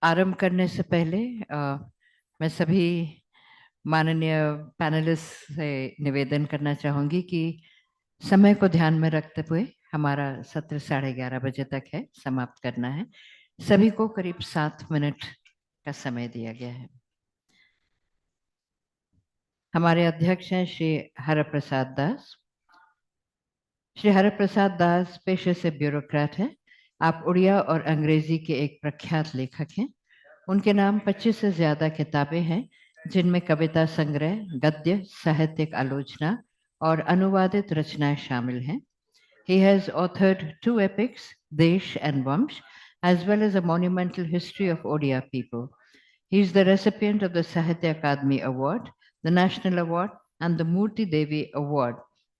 आरंभ करने से पहले मैं सभी माननीय पैनलिस्ट से निवेदन करना चाहूंगी कि समय को ध्यान में रखते हुए हमारा सत्र 11:30 बजे तक है, समाप्त करना है। सभी को करीब 7 मिनट का समय दिया गया है। हमारे अध्यक्ष हैं श्री हरप्रसाद दास। श्री हरप्रसाद दास पेशे से ब्यूरोक्रेट हैं। आप उड़िया और अंग्रेजी के एक प्रख्यात लेखक हैं। उनके नाम 25 से ज्यादा किताबें हैं, जिनमें कविता संग्रह, गद्य, साहित्यिक आलोचना और अनुवादित रचनाएं शामिल हैं। He has authored 2 epics, Desh and Vamsh, as well as a monumental history of Odia people. He is the recipient of the Sahitya Akademi Award, the National Award, and the Murti Devi Award,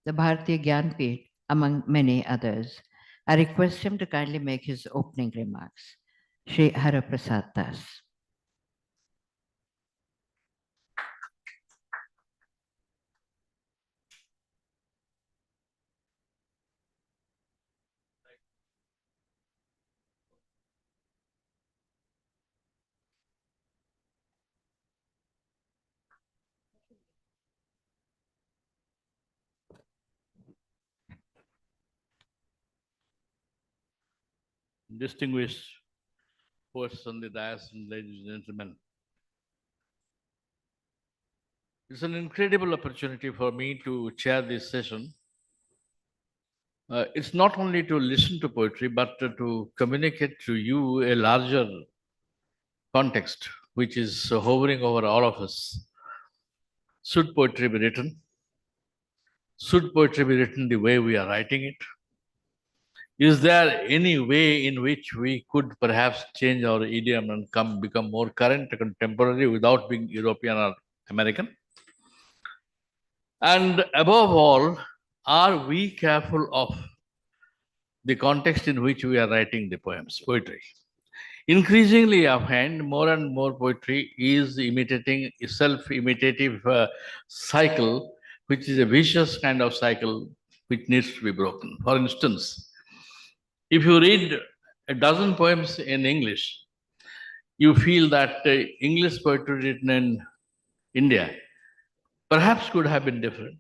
the Bharatiya Gyanpith, among many others. I request him to kindly make his opening remarks. Shri Haraprasad Das. Distinguished hosts on the dais, and ladies and gentlemen, it's an incredible opportunity for me to chair this session. It's not only to listen to poetry, but to communicate to you a larger context which is hovering over all of us. Should poetry be written? Should poetry be written the way we are writing it? Is there any way in which we could perhaps change our idiom and become more current, contemporary without being European or American? And above all, are we careful of the context in which we are writing the poetry? Increasingly, I find more and more poetry is imitating a self-imitative cycle, which is a vicious kind of cycle which needs to be broken. For instance, if you read a dozen poems in English, you feel that English poetry written in India perhaps could have been different.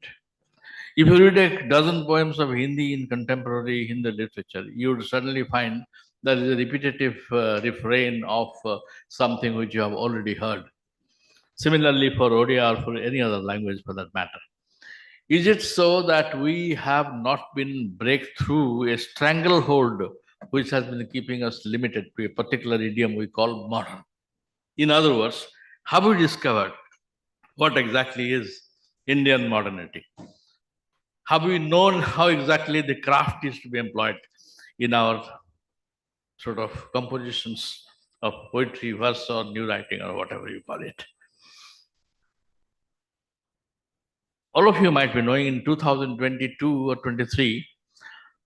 If you read a dozen poems of Hindi in contemporary Hindi literature, you would suddenly find there is a repetitive refrain of something which you have already heard. Similarly, for Odia or for any other language for that matter. Is it so that we have not been break through a stranglehold which has been keeping us limited to a particular idiom we call modern? In other words, have we discovered what exactly is Indian modernity? Have we known how exactly the craft is to be employed in our sort of compositions of poetry, verse, or new writing, or whatever you call it? All of you might be knowing in 2022 or 23,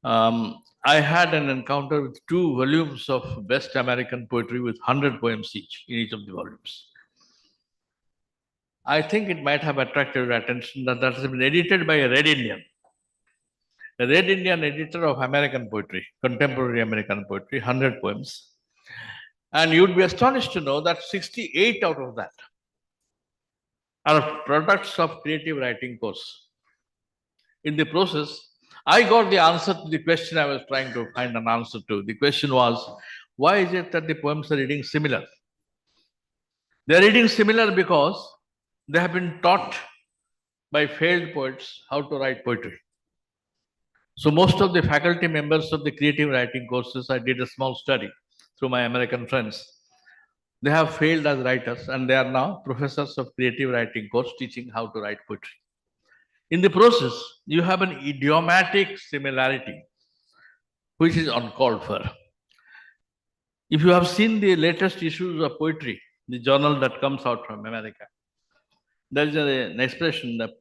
I had an encounter with 2 volumes of best American poetry with 100 poems each in each of the volumes. I think it might have attracted your attention that that has been edited by a Red Indian. A Red Indian editor of American poetry, contemporary American poetry, 100 poems. And you'd be astonished to know that 68 out of that are products of creative writing course. In the process, I got the answer to the question I was trying to find an answer to. The question was, why is it that the poems are reading similar? They're reading similar because they have been taught by failed poets how to write poetry. So most of the faculty members of the creative writing courses, I did a small study through my American friends. They have failed as writers and they are now professors of creative writing course teaching how to write poetry. In the process, you have an idiomatic similarity, which is uncalled for. If you have seen the latest issues of poetry, the journal that comes out from America, there is an expression that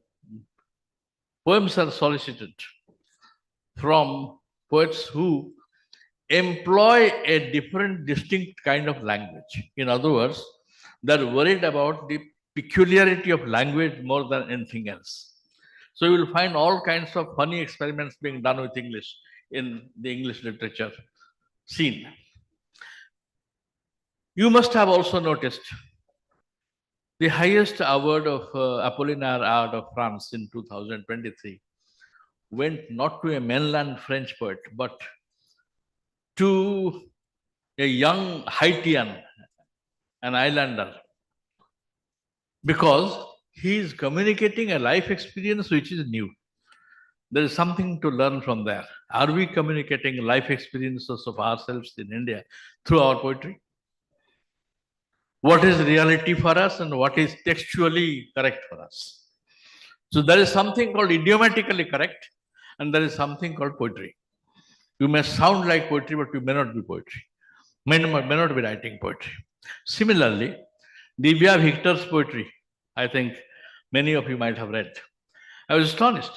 poems are solicited from poets who employ a different, distinct kind of language. In other words, they're worried about the peculiarity of language more than anything else. So you will find all kinds of funny experiments being done with English in the English literature scene. You must have also noticed the highest award of Apollinaire Art of France in 2023 went not to a mainland French poet, but to a young Haitian, an islander, because he is communicating a life experience which is new. There is something to learn from there. Are we communicating life experiences of ourselves in India through our poetry? What is reality for us and what is textually correct for us? So there is something called idiomatically correct and there is something called poetry. You may sound like poetry, but you may not be poetry. May not be writing poetry. Similarly, Divya Victor's poetry, I think many of you might have read. I was astonished.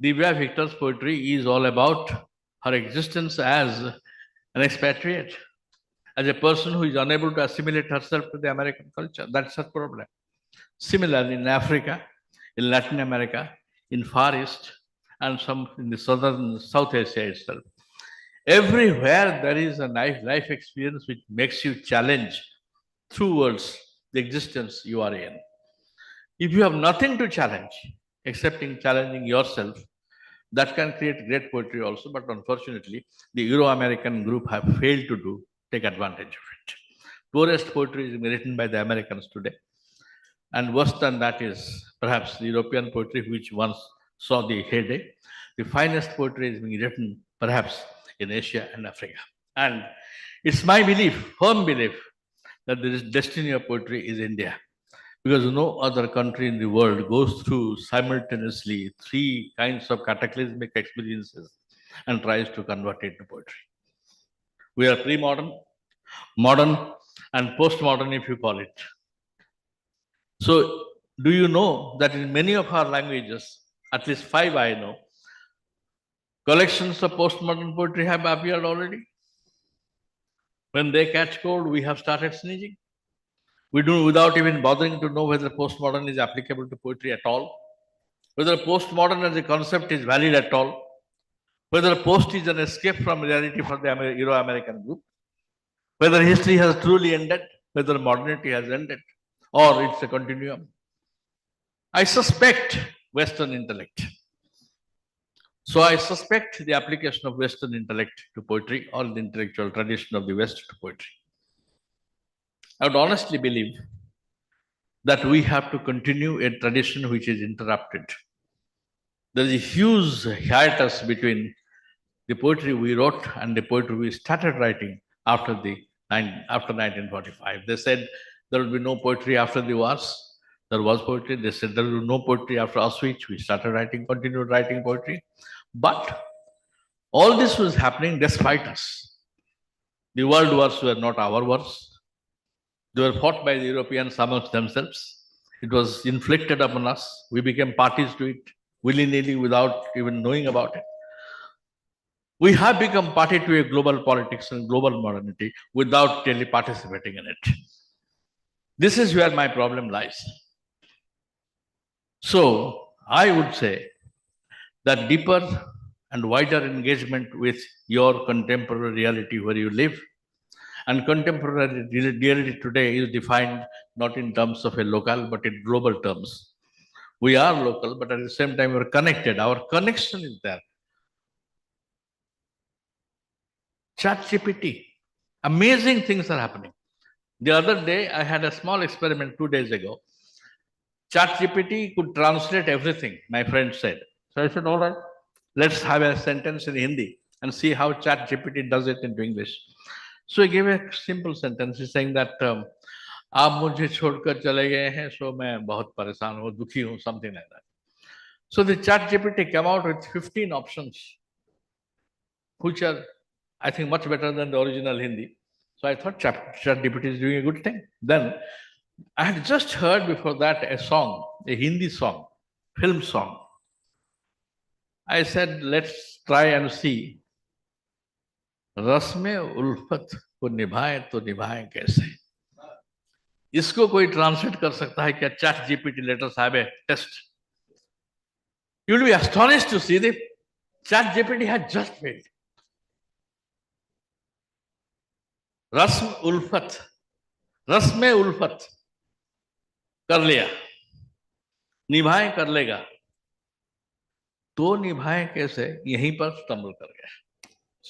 Divya Victor's poetry is all about her existence as an expatriate, as a person who is unable to assimilate herself to the American culture. That's her problem. Similarly, in Africa, in Latin America, in Far East, and some in the South Asia itself. Everywhere there is a life experience which makes you challenge through words the existence you are in. If you have nothing to challenge, excepting challenging yourself, that can create great poetry also, but unfortunately, the Euro-American group have failed to take advantage of it. Poorest poetry is written by the Americans today. And worse than that is perhaps the European poetry, which once saw the heyday. The finest poetry is being written perhaps in Asia and Africa. And it's my belief, firm belief, that the destiny of poetry is India. Because no other country in the world goes through simultaneously three kinds of cataclysmic experiences and tries to convert it to poetry. We are pre-modern, modern, and postmodern, if you call it. So, do you know that in many of our languages, at least 5 I know, collections of postmodern poetry have appeared already? When they catch cold, we have started sneezing. We do without even bothering to know whether postmodern is applicable to poetry at all, whether postmodern as a concept is valid at all, whether post is an escape from reality for the Euro-American group, whether history has truly ended, whether modernity has ended, or it's a continuum. I suspect Western intellect. So I suspect the application of Western intellect to poetry or the intellectual tradition of the West to poetry. I would honestly believe that we have to continue a tradition which is interrupted. There is a huge hiatus between the poetry we wrote and the poetry we started writing after 1945. They said there will be no poetry after the wars. There was poetry. They said there will be no poetry after Auschwitz. We started writing, continued writing poetry. But all this was happening despite us. The world wars were not our wars. They were fought by the Europeans amongst themselves. It was inflicted upon us. We became parties to it willy-nilly without even knowing about it. We have become party to a global politics and global modernity without really participating in it. This is where my problem lies. So I would say that deeper and wider engagement with your contemporary reality where you live, and contemporary reality today is defined not in terms of a local but in global terms. We are local, but at the same time we're connected. Our connection is there. ChatGPT. Amazing things are happening. The other day, I had a small experiment 2 days ago. ChatGPT could translate everything, my friend said. So I said, all right, let's have a sentence in Hindi and see how ChatGPT does it into English. So he gave a simple sentence. He's saying that, आप मुझे छोड़कर चले गए हैं, so मैं बहुत परेशान हूँ, दुखी हूँ, something like that. So the ChatGPT came out with 15 options, which are, I think, much better than the original Hindi. So I thought ChatGPT is doing a good thing. Then I had just heard before that a song, a Hindi song, film song. I said, let's try and see. रस्म उल्फत को निभाए तो निभाए कैसे? इसको कोई translate कर सकता है क्या? ChatGPT, let us have a test. You will be astonished to see that ChatGPT had just failed. रस्म उल्फत, रस्म उल्फत कर लिया, निभाए कर लेगा, तो निभाए कैसे, यहीं पर स्टम्बल कर गया.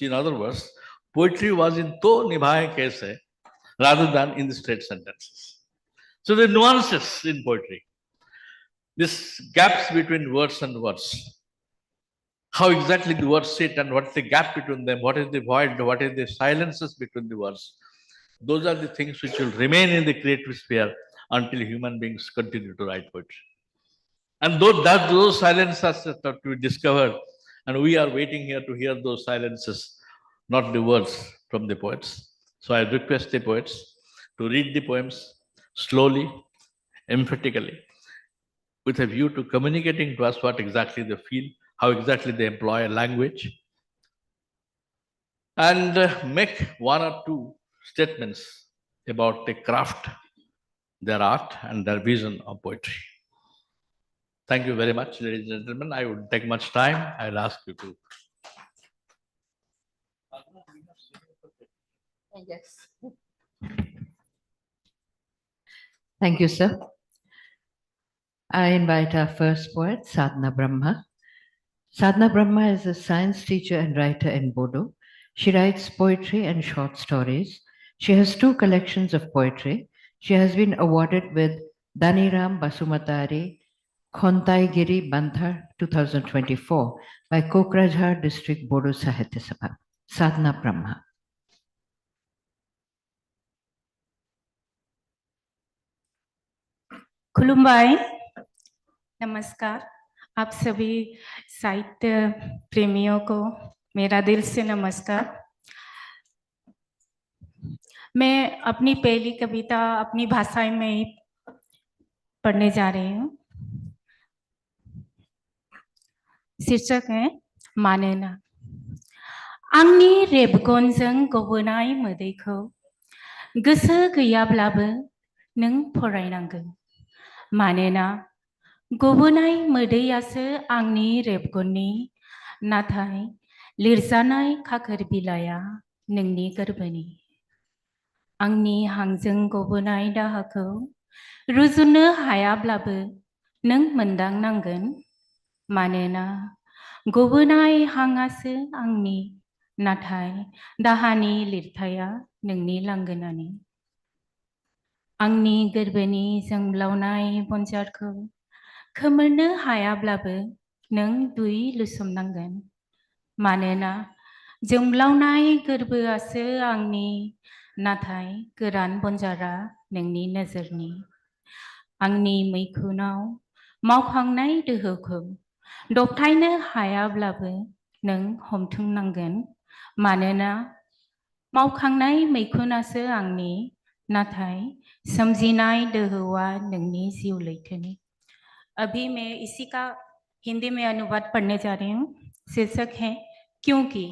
In other words, poetry was in to niभाए कैसे rather than in the straight sentences. So the nuances in poetry, this gaps between words and words, how exactly the words sit and what's the gap between them, what is the void, what is the silences between the words, those are the things which will remain in the creative sphere until human beings continue to write poetry. And those silences are to be discovered, and we are waiting here to hear those silences, not the words from the poets. So I request the poets to read the poems slowly, emphatically, with a view to communicating to us what exactly they feel, how exactly they employ a language, and make one or two statements about the craft, their art, and their vision of poetry. Thank you very much, ladies and gentlemen. I would take much time. I'll ask you to. Yes. Thank you, sir. I invite our first poet, Sadhana Brahma. Sadhana Brahma is a science teacher and writer in Bodo. She writes poetry and short stories. She has 2 collections of poetry. She has been awarded with Daniram Basumatari Khontaigiri Bandhar 2024 by Kokrajhar District Bodo Sahitya Sabha. Sadhana Brahma. खुलुमबाई, नमस्कार. आप सभी साहित्य प्रेमियों को मेरा दिल से नमस्कार. मैं अपनी पहली कविता अपनी भाषा में ही पढ़ने जा रही हूँ. शीर्षक है मानोना. आंनि रेबगनजों गबोनाय मोदैखौ गोसो गैयाब्लाबो नों फरायनांगौ. मानोना गबोनाय मोदैयासो आंनि रेबगननि, नाथाय लिरजानाय खाखोर बिलाइया नोंनि गोरबोनि. आंनि हांजों गबोनाय दाहाखौ रुजुनो हायाब्लाबो नों मोनदांनांगोन. मानोना गबोनाय हांआसो आंनि, नाथाय दाहानि लिरथाया नोंनि लांगोनानि. आंनि गोरबोनि जोंब्लावनाय बनजारखौ खोमोरनो हायाब्लाबो नों दुइ लुसोमनांगोन. मानोना जोंब्लावनाय गोरबोआसो आंनि, नाथाय गोरान बनजारा नोंनि नोजोरनि. आंनि मैखुनाव मावखांनाय दोहोखौ दबथायनो हायाब्लाबो नों हमथुमनांगोन. मानोना मावखांनाय मैखुनासो आंनि, नाथाय समझिनाय दोहौआ नोंनि जिउ लैथोनि. अभी मैं इसी का हिंदी में अनुवाद पढ़ने जा रही हूँ. शीर्षक है क्योंकि.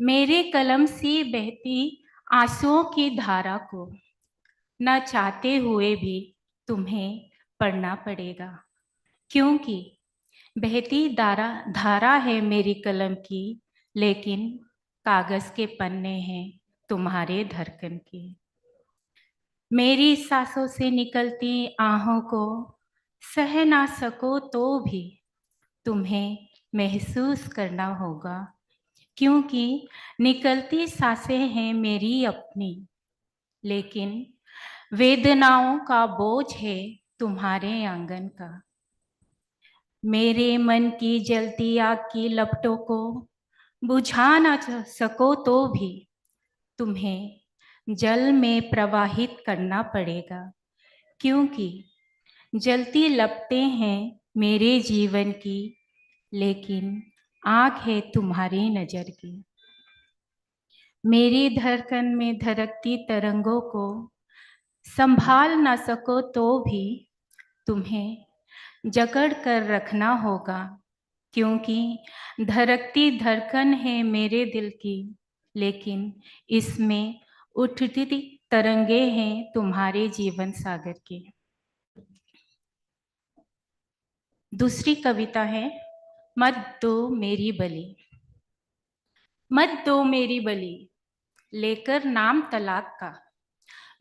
मेरे कलम से बहती आंसुओं की धारा को न चाहते हुए भी तुम्हें पढ़ना पड़ेगा. क्योंकि बहती धारा है मेरी कलम की, लेकिन कागज के पन्ने हैं तुम्हारे धड़कन की. मेरी सांसों से निकलती आहों को सह ना सको तो भी तुम्हें महसूस करना होगा. क्योंकि निकलती सांसें हैं मेरी अपनी, लेकिन वेदनाओं का बोझ है तुम्हारे आंगन का. मेरे मन की जलती आग की लपटों को बुझा ना सको तो भी तुम्हें जल में प्रवाहित करना पड़ेगा. क्योंकि जलती लपटें हैं मेरे जीवन की, लेकिन आग है तुम्हारी नजर की. मेरी धड़कन में धड़कती तरंगों को संभाल ना सको तो भी तुम्हें जकड़ कर रखना होगा. क्योंकि धड़कती धड़कन है मेरे दिल की, लेकिन इसमें उठती तरंगे हैं तुम्हारे जीवन सागर की. दूसरी कविता है मत दो मेरी बलि. मत दो मेरी बलि, लेकर नाम तलाक का।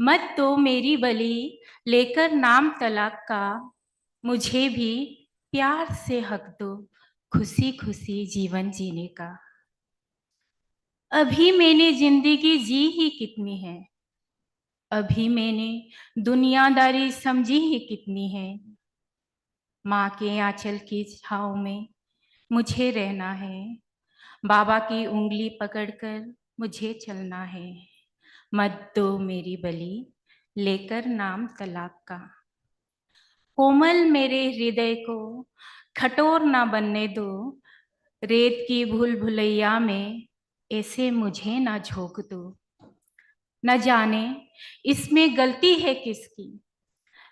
मत दो मेरी बलि लेकर नाम तलाक का। मुझे भी प्यार से हक दो खुशी खुशी जीवन जीने का। अभी मैंने जिंदगी जी ही कितनी है, अभी मैंने दुनियादारी समझी ही कितनी है। माँ के आंचल की छाँव में मुझे रहना है, बाबा की उंगली पकड़कर मुझे चलना है। मत दो मेरी बलि लेकर नाम तलाक का। कोमल मेरे हृदय को कठोर ना बनने दो, रेत की भूल भुलैया में ऐसे मुझे ना झोंक दो। न जाने इसमें गलती है किसकी,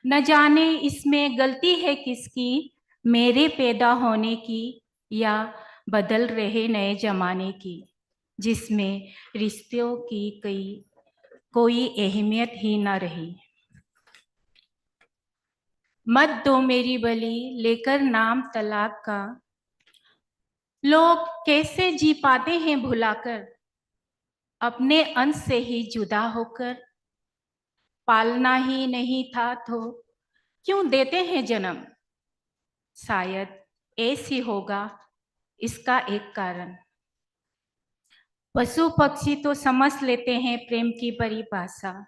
न जाने इसमें गलती है किसकी, मेरे पैदा होने की या बदल रहे नए जमाने की, जिसमें रिश्तों की कोई अहमियत ही ना रही। मत दो मेरी बलि लेकर नाम तलाक का। लोग कैसे जी पाते हैं भुलाकर, अपने अंश से ही जुदा होकर। पालना ही नहीं था तो क्यों देते हैं जन्म, शायद ऐसी होगा इसका एक कारण। पशु पक्षी तो समझ लेते हैं प्रेम की परिभाषा,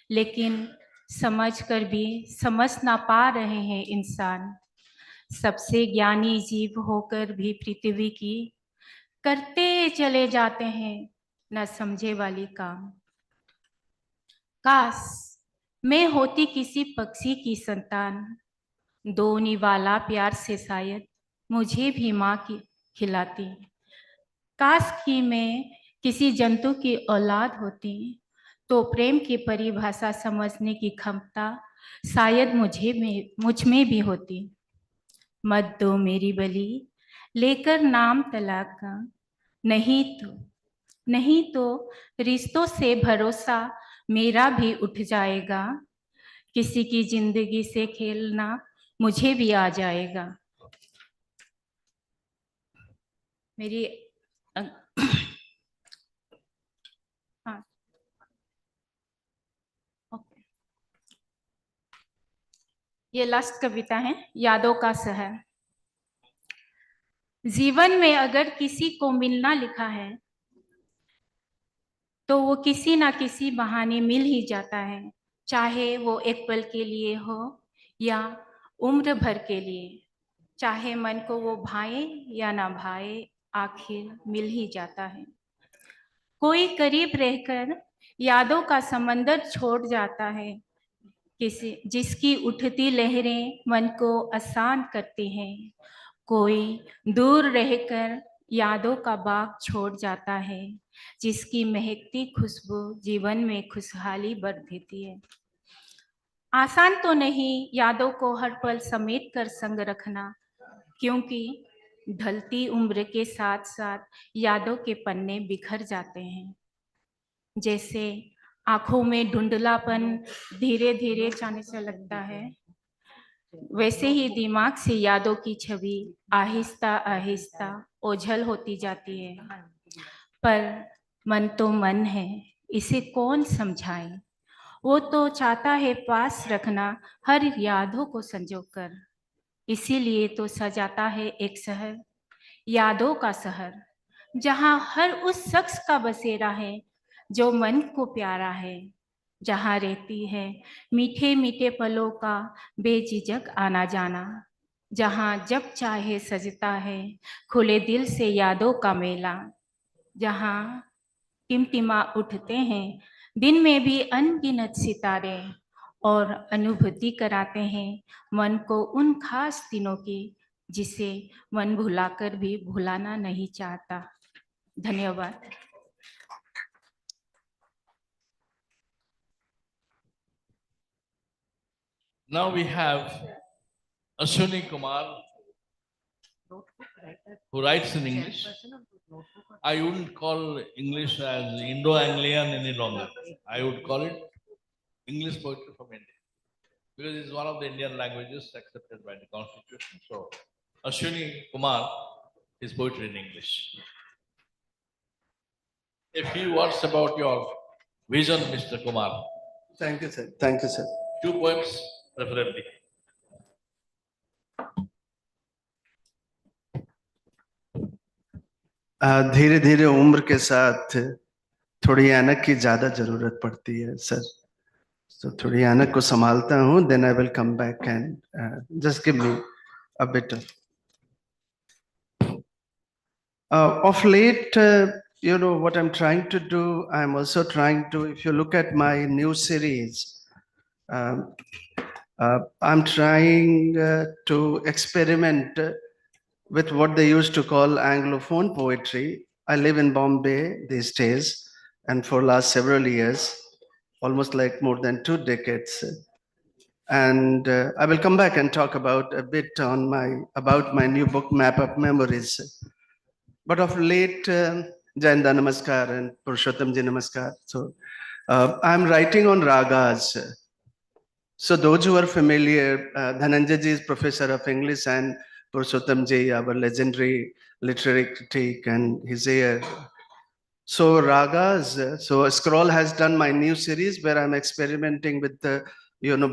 लेकिन समझकर भी समझ ना पा रहे हैं इंसान। सबसे ज्ञानी जीव होकर भी पृथ्वी की करते चले जाते हैं न समझे वाली काम। काश मैं होती किसी पक्षी की संतान, दो निवाला प्यार से शायद मुझे भी माँ की खिलाती। काश कि मैं किसी जंतु की औलाद होती, तो प्रेम की परिभाषा समझने की क्षमता शायद मुझ में भी होती। मत दो मेरी बलि लेकर नाम तलाक का। नहीं तो रिश्तों से भरोसा मेरा भी उठ जाएगा। किसी की जिंदगी से खेलना मुझे भी आ जाएगा। मेरी हाँ, ओके। ये लास्ट कविता है, यादों का शहर। जीवन में अगर किसी को मिलना लिखा है, तो वो किसी ना किसी बहाने मिल ही जाता है, चाहे वो एक पल के लिए हो या उम्र भर के लिए। चाहे मन को वो भाए या ना भाए, आखिर मिल ही जाता है। कोई करीब रहकर यादों का समंदर छोड़ जाता है, किसी जिसकी उठती लहरें मन को आसान करती हैं। कोई दूर रहकर यादों का बाग छोड़ जाता है, जिसकी महकती खुशबू जीवन में खुशहाली भर देती है। आसान तो नहीं यादों को हर पल समेट कर संग रखना, क्योंकि ढलती उम्र के साथ साथ यादों के पन्ने बिखर जाते हैं। जैसे आंखों में धुंधलापन धीरे धीरे जाने से लगता है, वैसे ही दिमाग से यादों की छवि आहिस्ता आहिस्ता ओझल होती जाती है। पर मन तो मन है, इसे कौन समझाए। वो तो चाहता है पास रखना हर यादों को संजोकर। इसीलिए तो सजाता है एक शहर, यादों का शहर, जहाँ हर उस शख्स का बसेरा है जो मन को प्यारा है। जहाँ रहती है मीठे मीठे पलों का बेझिझक आना जाना। जहाँ जब चाहे सजता है खुले दिल से यादों का मेला। जहाँ टिमटिमा उठते हैं दिन में भी अनगिनत सितारे, और अनुभूति कराते हैं मन को उन खास दिनों की, जिसे मन भुलाकर भी भुलाना नहीं चाहता। धन्यवाद। Now we have Ashwini Kumar, who writes in English. I wouldn't call English as Indo-Anglian any longer. I would call it English poetry from India, because it's one of the Indian languages accepted by the Constitution. So, Ashwini Kumar is poetry in English. A few words about your vision, Mr. Kumar. Thank you, sir. Thank you, sir. 2 poems, preferably. धीरे धीरे उम्र के साथ थोड़ी ऐनक की ज्यादा जरूरत पड़ती है सर, तो थोड़ी ऐनक को संभालता हूँ. Then I will come back and just give me a bit of late. You know what I'm trying to do. I'm also trying to. If you look at my new series, I'm trying to experiment with what they used to call Anglophone poetry. I live in Bombay these days, and for last several years, almost like more than 2 decades. And I will come back and talk about a bit on about my new book, Map of Memories. But of late, Jayanda Namaskar and Purushottam Ji Namaskar. So I'm writing on ragas. So those who are familiar, Dhananjay Ji is professor of English, and Purushottam Ji, our legendary literary critic, and he's here. So ragas, so Scroll has done my new series where I'm experimenting with the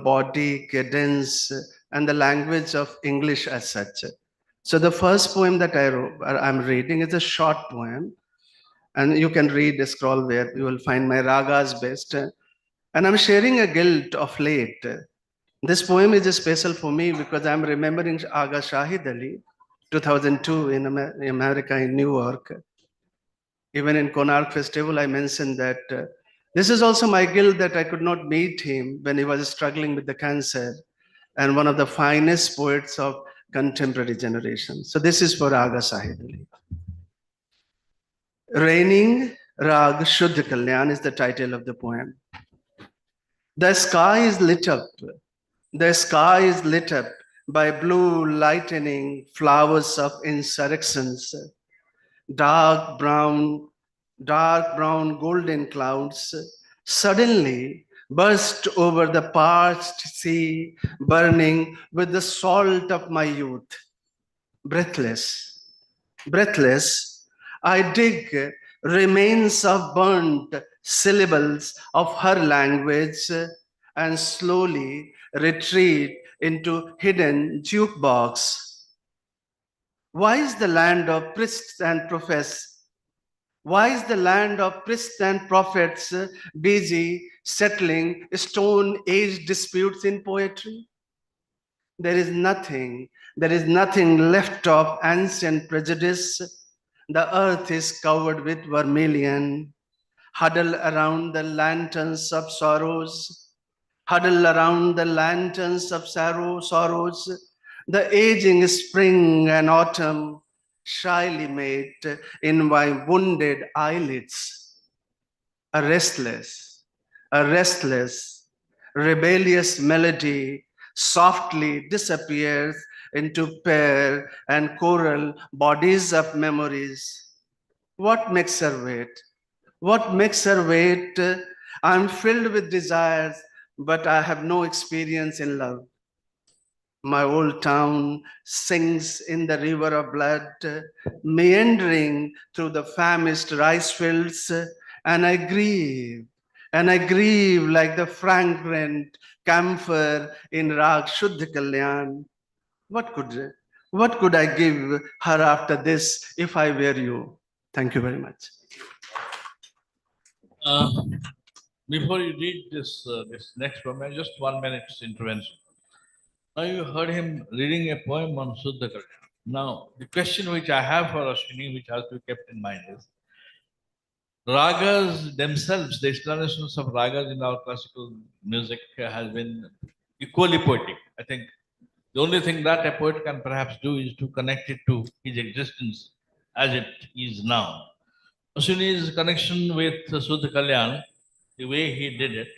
body, cadence, and the language of English as such. So the first poem that I'm reading is a short poem, and you can read the Scroll where you will find my ragas best. And I'm sharing a guilt of late. This poem is special for me because I'm remembering Aga Shahid Ali, 2002 in America, in New York. Even in Konark Festival, I mentioned that this is also my guilt that I could not meet him when he was struggling with the cancer, and one of the finest poets of contemporary generation. So this is for Aga Shahid Ali. Raining Rag Shuddha Kalyan is the title of the poem. The sky is lit up. The sky is lit up by blue lightning flowers of insurrections. Dark brown golden clouds suddenly burst over the parched sea, burning with the salt of my youth. Breathless, I dig remains of burnt syllables of her language and slowly retreat into hidden jukebox. Why is the land of priests and prophets? Why is the land of priests and prophets busy settling Stone Age disputes in poetry? There is nothing left of ancient prejudice. The earth is covered with vermilion. Huddle around the lanterns of sorrows. Huddle around the lanterns of sorrows. The aging spring and autumn shyly mate in my wounded eyelids. A restless, rebellious melody softly disappears into pair and choral bodies of memories. What makes her wait? What makes her wait? I'm filled with desires, but I have no experience in love. My old town sings in the river of blood, meandering through the famished rice fields, and I grieve like the fragrant camphor in Rag Shuddha Kalyan. What could I give her after this if I were you? Thank you very much. Before you read this next poem, just 1 minute intervention. Now you heard him reading a poem on Shuddha Kalyan. Now, the question which I have for Ashwini, which has to be kept in mind is, ragas themselves, the explanations of ragas in our classical music has been equally poetic. I think the only thing that a poet can perhaps do is to connect it to his existence as it is now. Ashwini's connection with Shuddha Kalyan, the way he did it,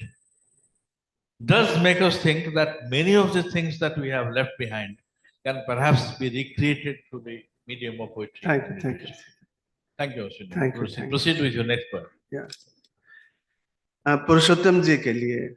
does make us think that many of the things that we have left behind can perhaps be recreated through the medium of poetry. Thank you. Thank you, Ashwini. Thank you. Proceed with your next poem. Yeah. Purushottam ji ke liye.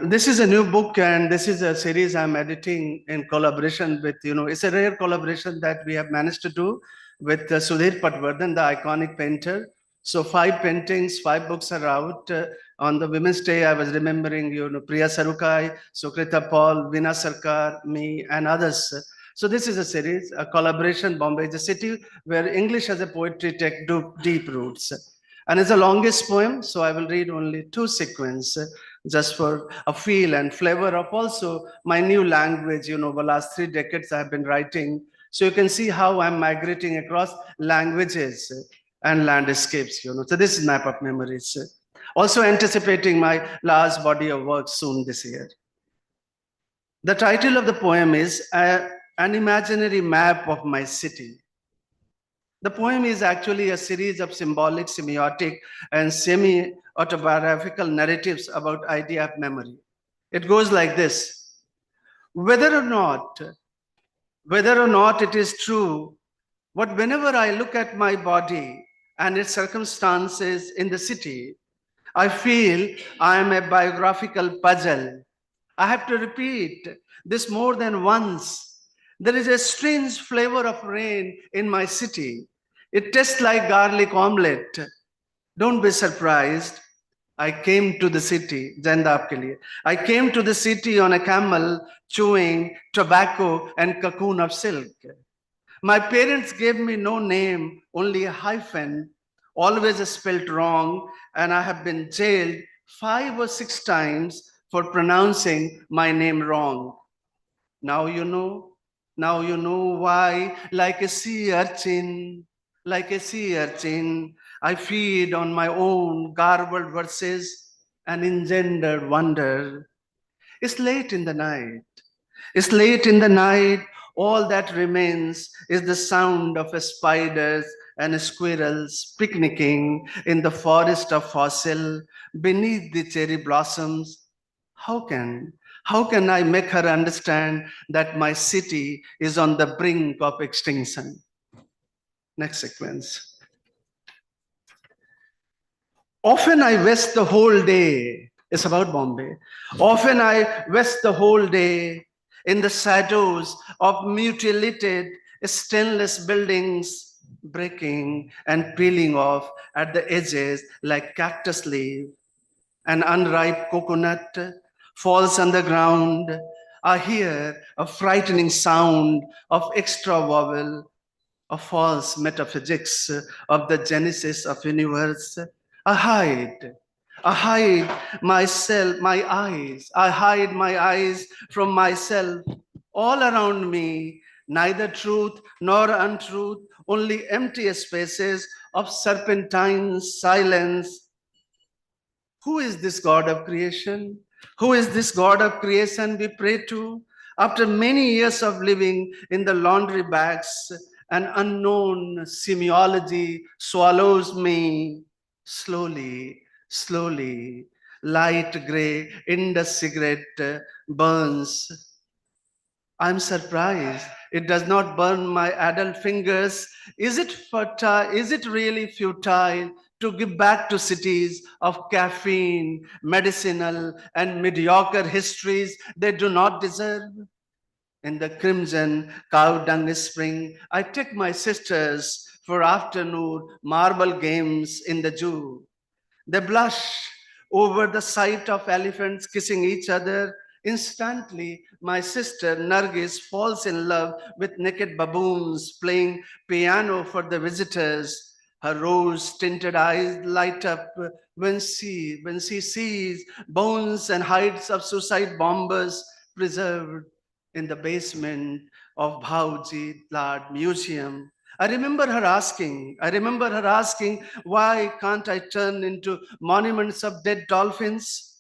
This is a new book, and this is a series I'm editing in collaboration with, it's a rare collaboration that we have managed to do with Sudhir Patwardhan, the iconic painter, So 5 paintings, 5 books are out. On the Women's Day, I was remembering, Priya Sarukai, Sukrita Paul, Veena Sarkar, me, and others. So this is a series, a collaboration. Bombay is a city where English as a poetry take deep roots. And it's the longest poem, so I will read only 2 sequences just for a feel and flavor of also my new language. The last 3 decades I have been writing. So you can see how I'm migrating across languages and landscapes. So this is Map of Memories. Also anticipating my last body of work soon this year. The title of the poem is An Imaginary Map of My City. The poem is actually a series of symbolic, semiotic, and semi-autobiographical narratives about idea of memory. It goes like this. Whether or not it is true, but whenever I look at my body and its circumstances in the city, I feel I am a biographical puzzle. I have to repeat this more than once. There is a strange flavor of rain in my city. It tastes like garlic omelette. Don't be surprised. I came to the city, I came to the city on a camel, chewing tobacco and cocoon of silk. My parents gave me no name, only a hyphen, always spelled wrong, and I have been jailed 5 or 6 times for pronouncing my name wrong. Now you know why, like a sea urchin, I feed on my own garbled verses and engendered wonder. It's late in the night. All that remains is the sound of spiders and squirrels picnicking in the forest of fossil beneath the cherry blossoms. How can I make her understand that my city is on the brink of extinction? Next sequence. Often I waste the whole day. It's about Bombay. Often I waste the whole day in the shadows of mutilated stainless buildings, breaking and peeling off at the edges like cactus leaf. An unripe coconut falls on the ground. I hear a frightening sound of extra vowel, a false metaphysics of the genesis of universe. I hide myself, I hide my eyes from myself. All around me, neither truth nor untruth, only empty spaces of serpentine silence. Who is this God of creation? Who is this God of creation we pray to? After many years of living in the laundry bags, an unknown semiology swallows me. Slowly, light gray Indus cigarette burns. I'm surprised it does not burn my adult fingers. Is it fertile? Is it really futile to give back to cities of caffeine, medicinal, and mediocre histories they do not deserve? In the crimson cow dung spring, I take my sisters for afternoon marble games in the zoo. They blush over the sight of elephants kissing each other. Instantly, my sister Nargis falls in love with naked baboons playing piano for the visitors. Her rose-tinted eyes light up when she sees bones and hides of suicide bombers preserved in the basement of Bhauji Lad Museum. I remember her asking, why can't I turn into monuments of dead dolphins?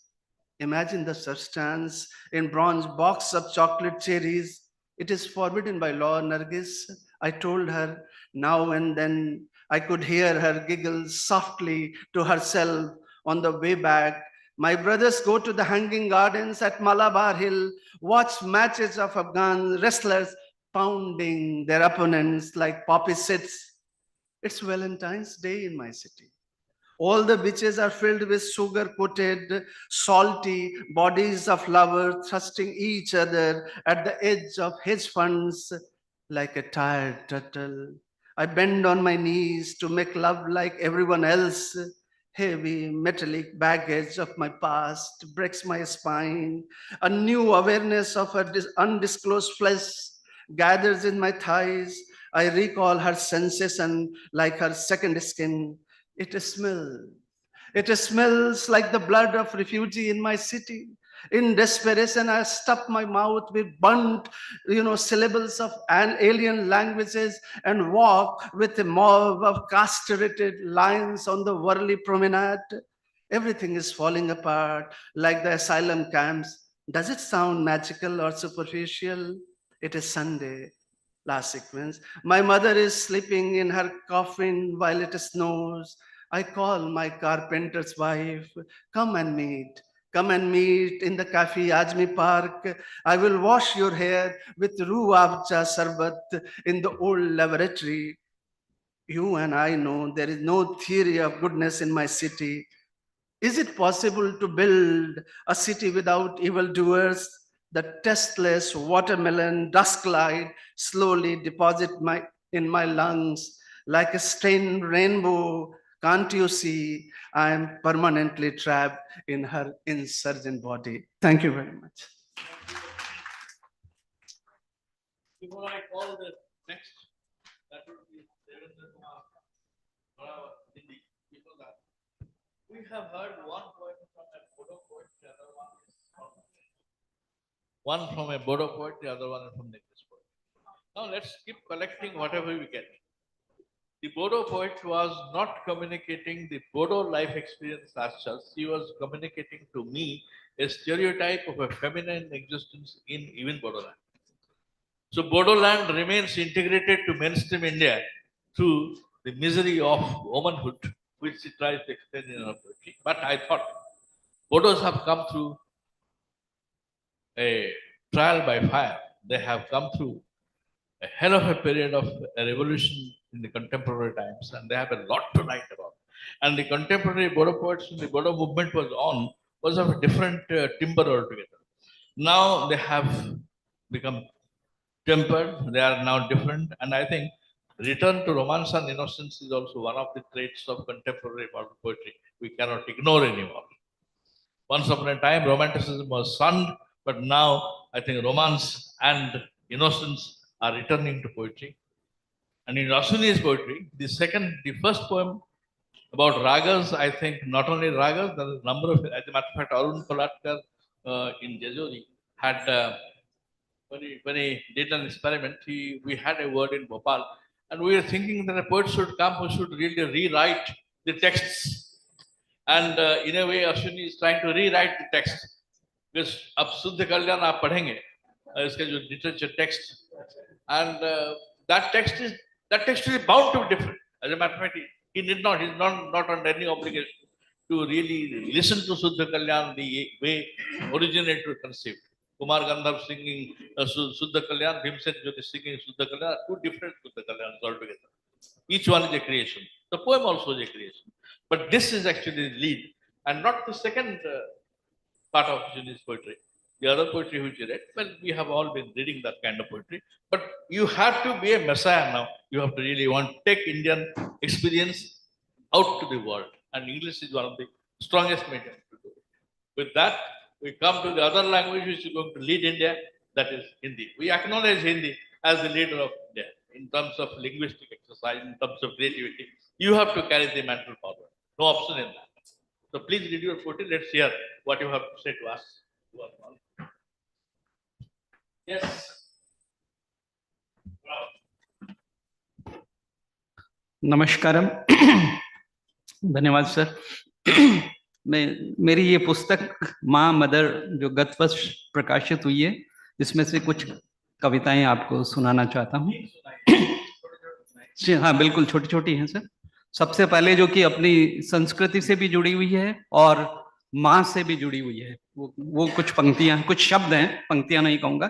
Imagine the substance in bronze box of chocolate cherries. It is forbidden by law, Nargis. I told her. Now and then I could hear her giggle softly to herself on the way back. My brothers go to the hanging gardens at Malabar Hill, watch matches of Afghan wrestlers pounding their opponents like poppy seeds. It's Valentine's Day in my city. All the beaches are filled with sugar-coated, salty bodies of lovers thrusting each other at the edge of hedge funds like a tired turtle. I bend on my knees to make love like everyone else. Heavy metallic baggage of my past breaks my spine. A new awareness of her undisclosed flesh gathers in my thighs. I recall her sensation like her second skin. It smells. It smells like the blood of refugee in my city. In desperation, I stuff my mouth with burnt, syllables of alien languages and walk with a mob of castrated lions on the Worli promenade. Everything is falling apart like the asylum camps. Does it sound magical or superficial? It is Sunday. Last sequence. My mother is sleeping in her coffin while it snows. I call my carpenter's wife, come and meet. Come and meet in the Cafe Ajmi Park. I will wash your hair with Ruabcha Sarbat in the old laboratory. You and I know there is no theory of goodness in my city. Is it possible to build a city without evildoers? The tasteless watermelon dusk light slowly deposit in my lungs like a stained rainbow. Can't you see? I am permanently trapped in her insurgent body. Thank you very much. Before I call the next, that would be Devendra Kumar, Hindi. Before that, we have heard one poem from a Bodo poet, the other one from a Bodo poet, the other one from English poet. Now let's keep collecting whatever we get. The Bodo poet was not communicating the Bodo life experience as such. He was communicating to me a stereotype of a feminine existence in even Bodoland. So Bodoland remains integrated to mainstream India through the misery of womanhood, which he tries to explain in our poetry. But I thought Bodos have come through a trial by fire. They have come through a hell of a period of a revolution in the contemporary times, and they have a lot to write about. And the contemporary Bodo poets when the Bodo movement was of a different timber altogether. Now they have become tempered, they are now different, and I think return to romance and innocence is also one of the traits of contemporary modern poetry we cannot ignore anymore. Once upon a time, romanticism was shunned, but now I think romance and innocence are returning to poetry. And in Asuni's poetry, the first poem about ragas, I think not only ragas, there is a number of, as a matter of fact, Arun Kolatkar in Jejori had, when he did an experiment, we had a word in Bhopal, and we were thinking that a poet should come who should really rewrite the texts. And in a way, Ashwini is trying to rewrite the text. Because अब शुद्ध कल्याण आप पढ़ेंगे इसका जो literature text, and that text is bound to be different. As a matter of fact, he's not under any obligation to really listen to Suddha Kalyan the way originator conceived. Kumar Gandharv singing Suddha Kalyan, Bhimsen Jyoti singing Suddha Kalyan, two different Suddha Kalyans altogether. Each one is a creation. The poem also is a creation. But this is actually the lead, and not the second part of Ashwini's poetry. The other poetry which you read, well, we have all been reading that kind of poetry. But you have to be a messiah now. You have to really want to take Indian experience out to the world. And English is one of the strongest mediums to do it. With that, we come to the other language which is going to lead India, that is Hindi. We acknowledge Hindi as the leader of India in terms of linguistic exercise, in terms of creativity. You have to carry the mantle forward. No option in that. So please read your poetry. Let's hear what you have to say to us. Yes. नमस्कारम। धन्यवाद sir. मेरी ये पुस्तक माँ mother जो गत वर्ष प्रकाशित हुई है, इसमें से कुछ कविताएं आपको सुनाना चाहता हूँ। हाँ, बिल्कुल छोटी छोटी हैं सर। सबसे पहले जो कि अपनी संस्कृति से भी जुड़ी हुई है और माँ से भी जुड़ी हुई है, वो कुछ पंक्तियां, कुछ शब्द हैं, पंक्तियां नहीं कहूंगा,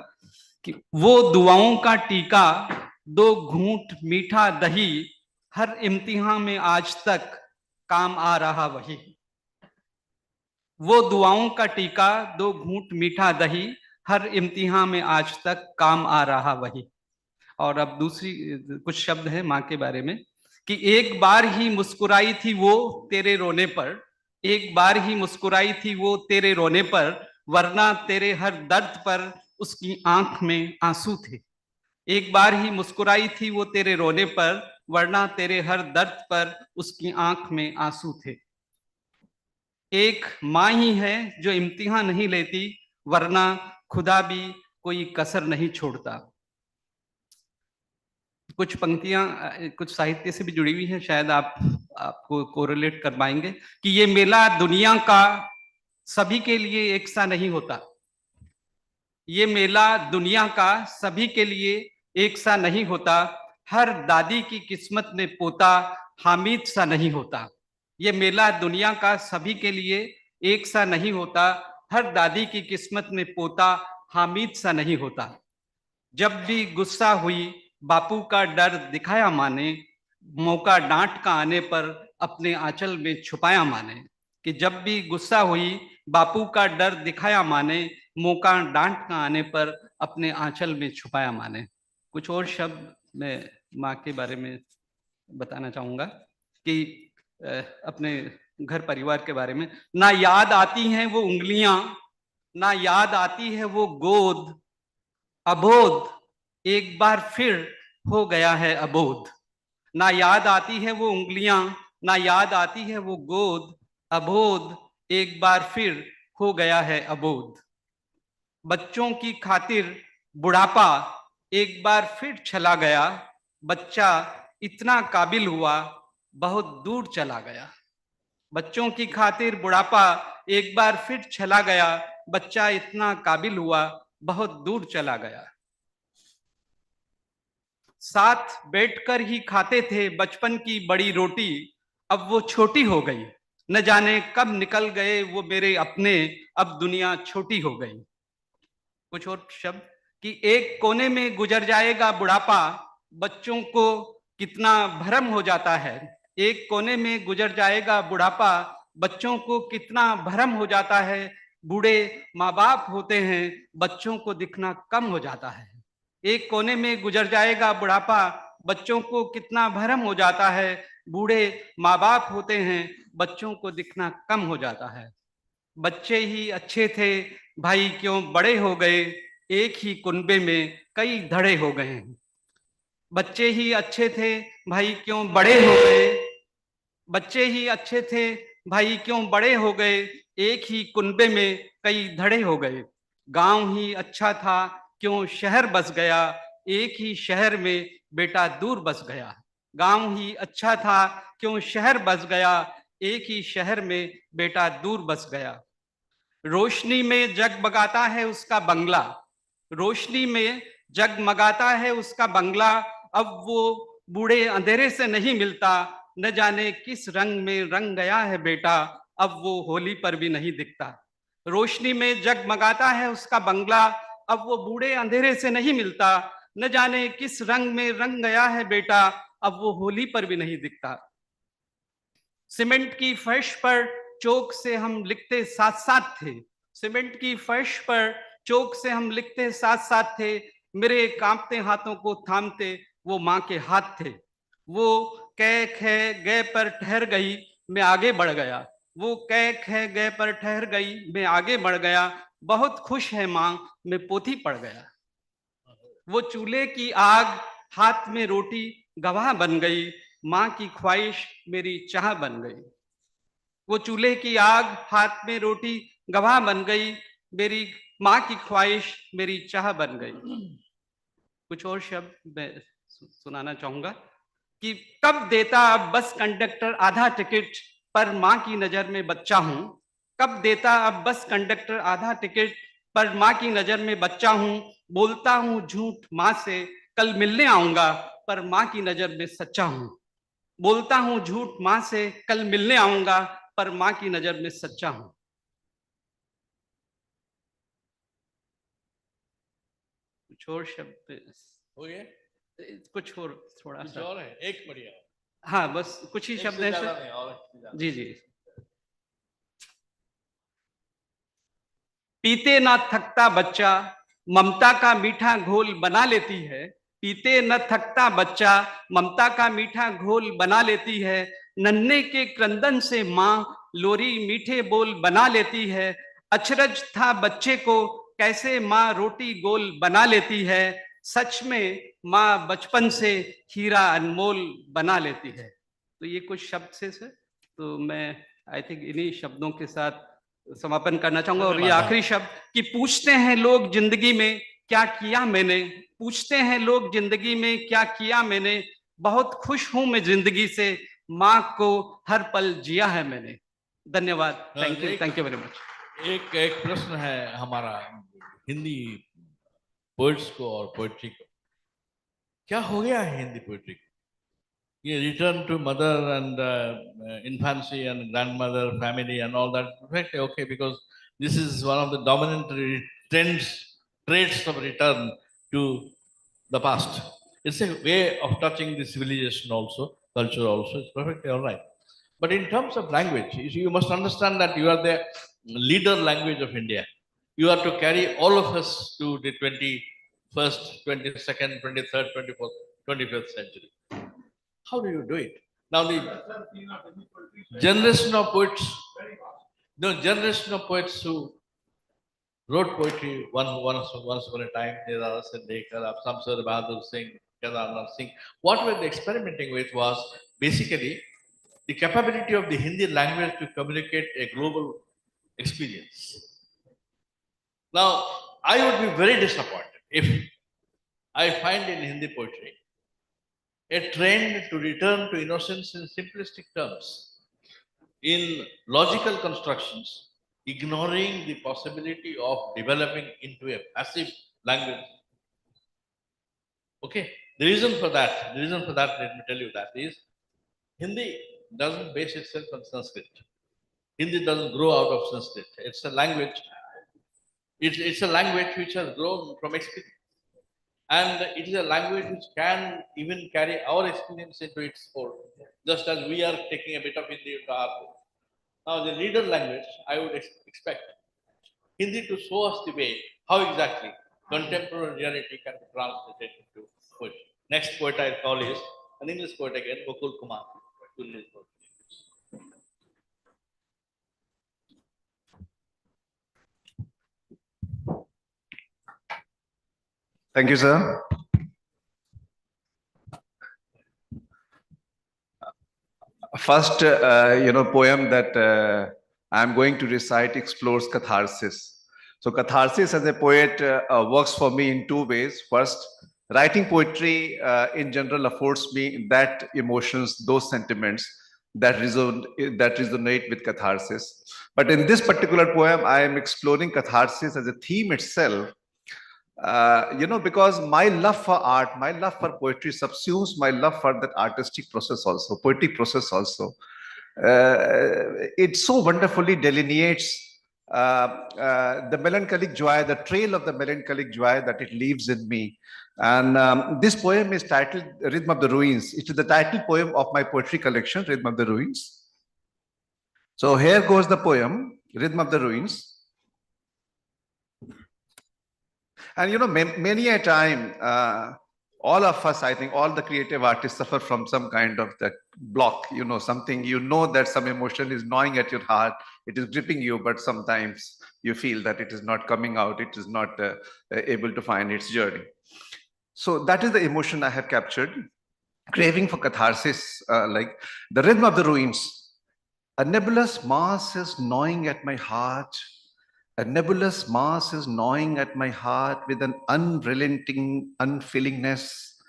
कि वो दुआओं का टीका, दो घूंट मीठा दही, हर इम्तिहान में आज तक काम आ रहा वही। वो दुआओं का टीका, दो घूंट मीठा दही, हर इम्तिहान में आज तक काम आ रहा वही। और अब दूसरी कुछ शब्द है माँ के बारे में कि एक बार ही मुस्कुराई थी वो तेरे रोने पर, एक बार ही मुस्कुराई थी वो तेरे रोने पर, वरना तेरे हर दर्द पर उसकी आंख में आंसू थे। एक बार ही मुस्कुराई थी वो तेरे रोने पर, वरना तेरे हर दर्द पर उसकी आंख में आंसू थे। एक माँ ही है जो इम्तिहान नहीं लेती, वरना खुदा भी कोई कसर नहीं छोड़ता। कुछ पंक्तियां कुछ साहित्य से भी जुड़ी हुई हैं, शायद आपको कोरिलेट कर पाएंगे कि ये मेला दुनिया का सभी के लिए एक सा नहीं होता। ये मेला दुनिया का सभी के लिए एक सा नहीं होता। हर दादी की किस्मत में पोता हामिद सा नहीं होता। ये मेला दुनिया का सभी के लिए एक सा नहीं होता। हर दादी की किस्मत में पोता हामिद सा नहीं होता। जब भी गुस्सा हुई बापू का डर दिखाया माने, मौका डांट का आने पर अपने आंचल में छुपाया माने। कि जब भी गुस्सा हुई बापू का डर दिखाया माने, मौका डांट का आने पर अपने आंचल में छुपाया माने। कुछ और शब्द मैं माँ के बारे में बताना चाहूंगा कि अपने घर परिवार के बारे में। ना याद आती हैं वो उंगलियां, ना याद आती है वो गोद, अबोध एक बार फिर हो गया है अबोध। ना याद आती है वो उंगलियां, ना याद आती है वो गोद, अबोध एक बार फिर हो गया है अबोध। बच्चों की खातिर बुढ़ापा एक बार फिर चला गया, बच्चा इतना काबिल हुआ बहुत दूर चला गया। बच्चों की खातिर बुढ़ापा एक बार फिर चला गया, बच्चा इतना काबिल हुआ बहुत दूर चला गया। साथ बैठकर ही खाते थे बचपन की बड़ी रोटी, अब वो छोटी हो गई। न जाने कब निकल गए वो मेरे अपने, अब दुनिया छोटी हो गई। कुछ और शब्द कि एक कोने में गुजर जाएगा बुढ़ापा, बच्चों को कितना भरम हो जाता है। एक कोने में गुजर जाएगा बुढ़ापा, बच्चों को कितना भरम हो जाता है। बूढ़े माँ बाप होते हैं, बच्चों को दिखना कम हो जाता है। एक कोने में गुजर जाएगा बुढ़ापा, बच्चों को कितना भरम हो जाता है। बूढ़े माँ बाप होते हैं, बच्चों को दिखना कम हो जाता है। बच्चे ही अच्छे थे भाई क्यों बड़े हो गए, एक ही कुनबे में कई धड़े हो गए। बच्चे ही अच्छे थे भाई क्यों बड़े हो गए, बच्चे ही अच्छे थे भाई क्यों बड़े हो गए, एक ही कुनबे में कई धड़े हो गए। गांव ही अच्छा था क्यों शहर बस गया, एक ही शहर में बेटा दूर बस गया। गांव ही अच्छा था क्यों शहर बस गया, एक ही शहर में बेटा दूर बस गया। रोशनी में जगमगाता है उसका बंगला, रोशनी में जगमगाता है उसका बंगला, अब वो बूढ़े अंधेरे से नहीं मिलता। न जाने किस रंग में रंग गया है बेटा, अब वो होली पर भी नहीं दिखता। रोशनी में जगमगाता है उसका बंगला, अब वो बूढ़े अंधेरे से नहीं मिलता। न जाने किस रंग में रंग गया है बेटा, अब वो होली पर भी नहीं दिखता। सीमेंट की फर्श पर चौक से हम लिखते साथ साथ थे, सीमेंट की फर्श पर चौक से हम लिखते साथ साथ थे। मेरे कांपते हाथों को थामते वो माँ के हाथ थे। वो कै खे गए पर ठहर गई, मैं आगे बढ़ गया। वो कै खे गए पर ठहर गई, मैं आगे बढ़ गया। बहुत खुश है माँ, मैं पोथी पढ़ गया। वो चूल्हे की आग हाथ में रोटी गवाह बन गई, माँ की ख्वाहिश मेरी चाह बन गई। वो चूल्हे की आग हाथ में रोटी गवाह बन गई, मेरी माँ की ख्वाहिश मेरी चाह बन गई। कुछ और शब्द मैं सुनाना चाहूंगा कि कब देता अब बस कंडक्टर आधा टिकट, पर माँ की नजर में बच्चा हूं। कब देता अब बस कंडक्टर आधा टिकट, पर माँ की नजर में बच्चा हूं। बोलता हूं झूठ माँ से कल मिलने आऊंगा, पर माँ की नजर में सच्चा हूं। बोलता हूं झूठ माँ से कल मिलने आऊंगा, पर माँ की नजर में सच्चा हूं। कुछ और शब्द हो गया? कुछ और थोड़ा कुछ सा और है? एक बढ़िया। हाँ बस कुछ ही एक शब्द से हैं ज्यादा सर। नहीं, और एक से ज्यादा। जी जी। पीते ना थकता बच्चा ममता का मीठा घोल बना लेती है, पीते न थकता बच्चा ममता का मीठा घोल बना लेती है। नन्हे के क्रंदन से माँ लोरी मीठे बोल बना लेती है। अचरज था बच्चे को कैसे माँ रोटी गोल बना लेती है। सच में माँ बचपन से हीरा अनमोल बना लेती है। तो ये कुछ शब्द से सर, तो मैं आई थिंक इन्हीं शब्दों के साथ समापन करना चाहूंगा। और ये आखिरी शब्द कि पूछते हैं लोग जिंदगी में क्या किया मैंने, पूछते हैं लोग जिंदगी में क्या किया मैंने, बहुत खुश हूं मैं जिंदगी से, माँ को हर पल जिया है मैंने। धन्यवाद। Thank you very much. एक प्रश्न है हमारा हिंदी पोइट्स को और पोइट्री को, क्या हो गया है हिंदी पोइट्री को? ये return to mother and infancy and grandmother family and all that, perfect, okay, because this is one of the dominant traits of return to the past. It's a way of touching the civilization also, culture also. It's perfectly all right. But in terms of language, you must understand that you are the leader language of India. You are to carry all of us to the 21st, 22nd, 23rd, 24th, 25th century. How do you do it? Now the generation of poets, the generation of poets who wrote poetry once upon a time, Nirala Sendekar, Samsar Bahadur Singh, Kedarnath Singh, what were they experimenting with was basically the capability of the Hindi language to communicate a global experience. Now, I would be very disappointed if I find in Hindi poetry a trend to return to innocence in simplistic terms, in logical constructions, ignoring the possibility of developing into a passive language. Okay, the reason for that, let me tell you that is, Hindi doesn't base itself on Sanskrit. Hindi doesn't grow out of Sanskrit. It's a language. It's a language which has grown from experience. And it is a language which can even carry our experience into its fold, just as we are taking a bit of Hindi into our fold. Now, the leader language, I would expect Hindi to show us the way, how exactly contemporary reality can be translated into poetry. Next poet I'll call is an English poet again, Gokul Kumar. Thank you, sir. First, poem that I'm going to recite explores catharsis. So catharsis as a poet works for me in two ways. First, writing poetry in general affords me that emotions, those sentiments that resonate with catharsis. But in this particular poem, I am exploring catharsis as a theme itself. Because my love for art, my love for poetry subsumes my love for that artistic process also, poetic process also. It so wonderfully delineates the melancholic joy, the trail of the melancholic joy that it leaves in me. And this poem is titled Rhythm of the Ruins. It is the title poem of my poetry collection, Rhythm of the Ruins. So here goes the poem, Rhythm of the Ruins. And many a time, all of us, I think, all the creative artists suffer from some kind of that block, something, that some emotion is gnawing at your heart, it is gripping you, but sometimes you feel that it is not coming out, it is not able to find its journey. So that is the emotion I have captured, craving for catharsis, like the rhythm of the ruins. A nebulous mass is gnawing at my heart. A nebulous mass is gnawing at my heart with an unrelenting unfillingness.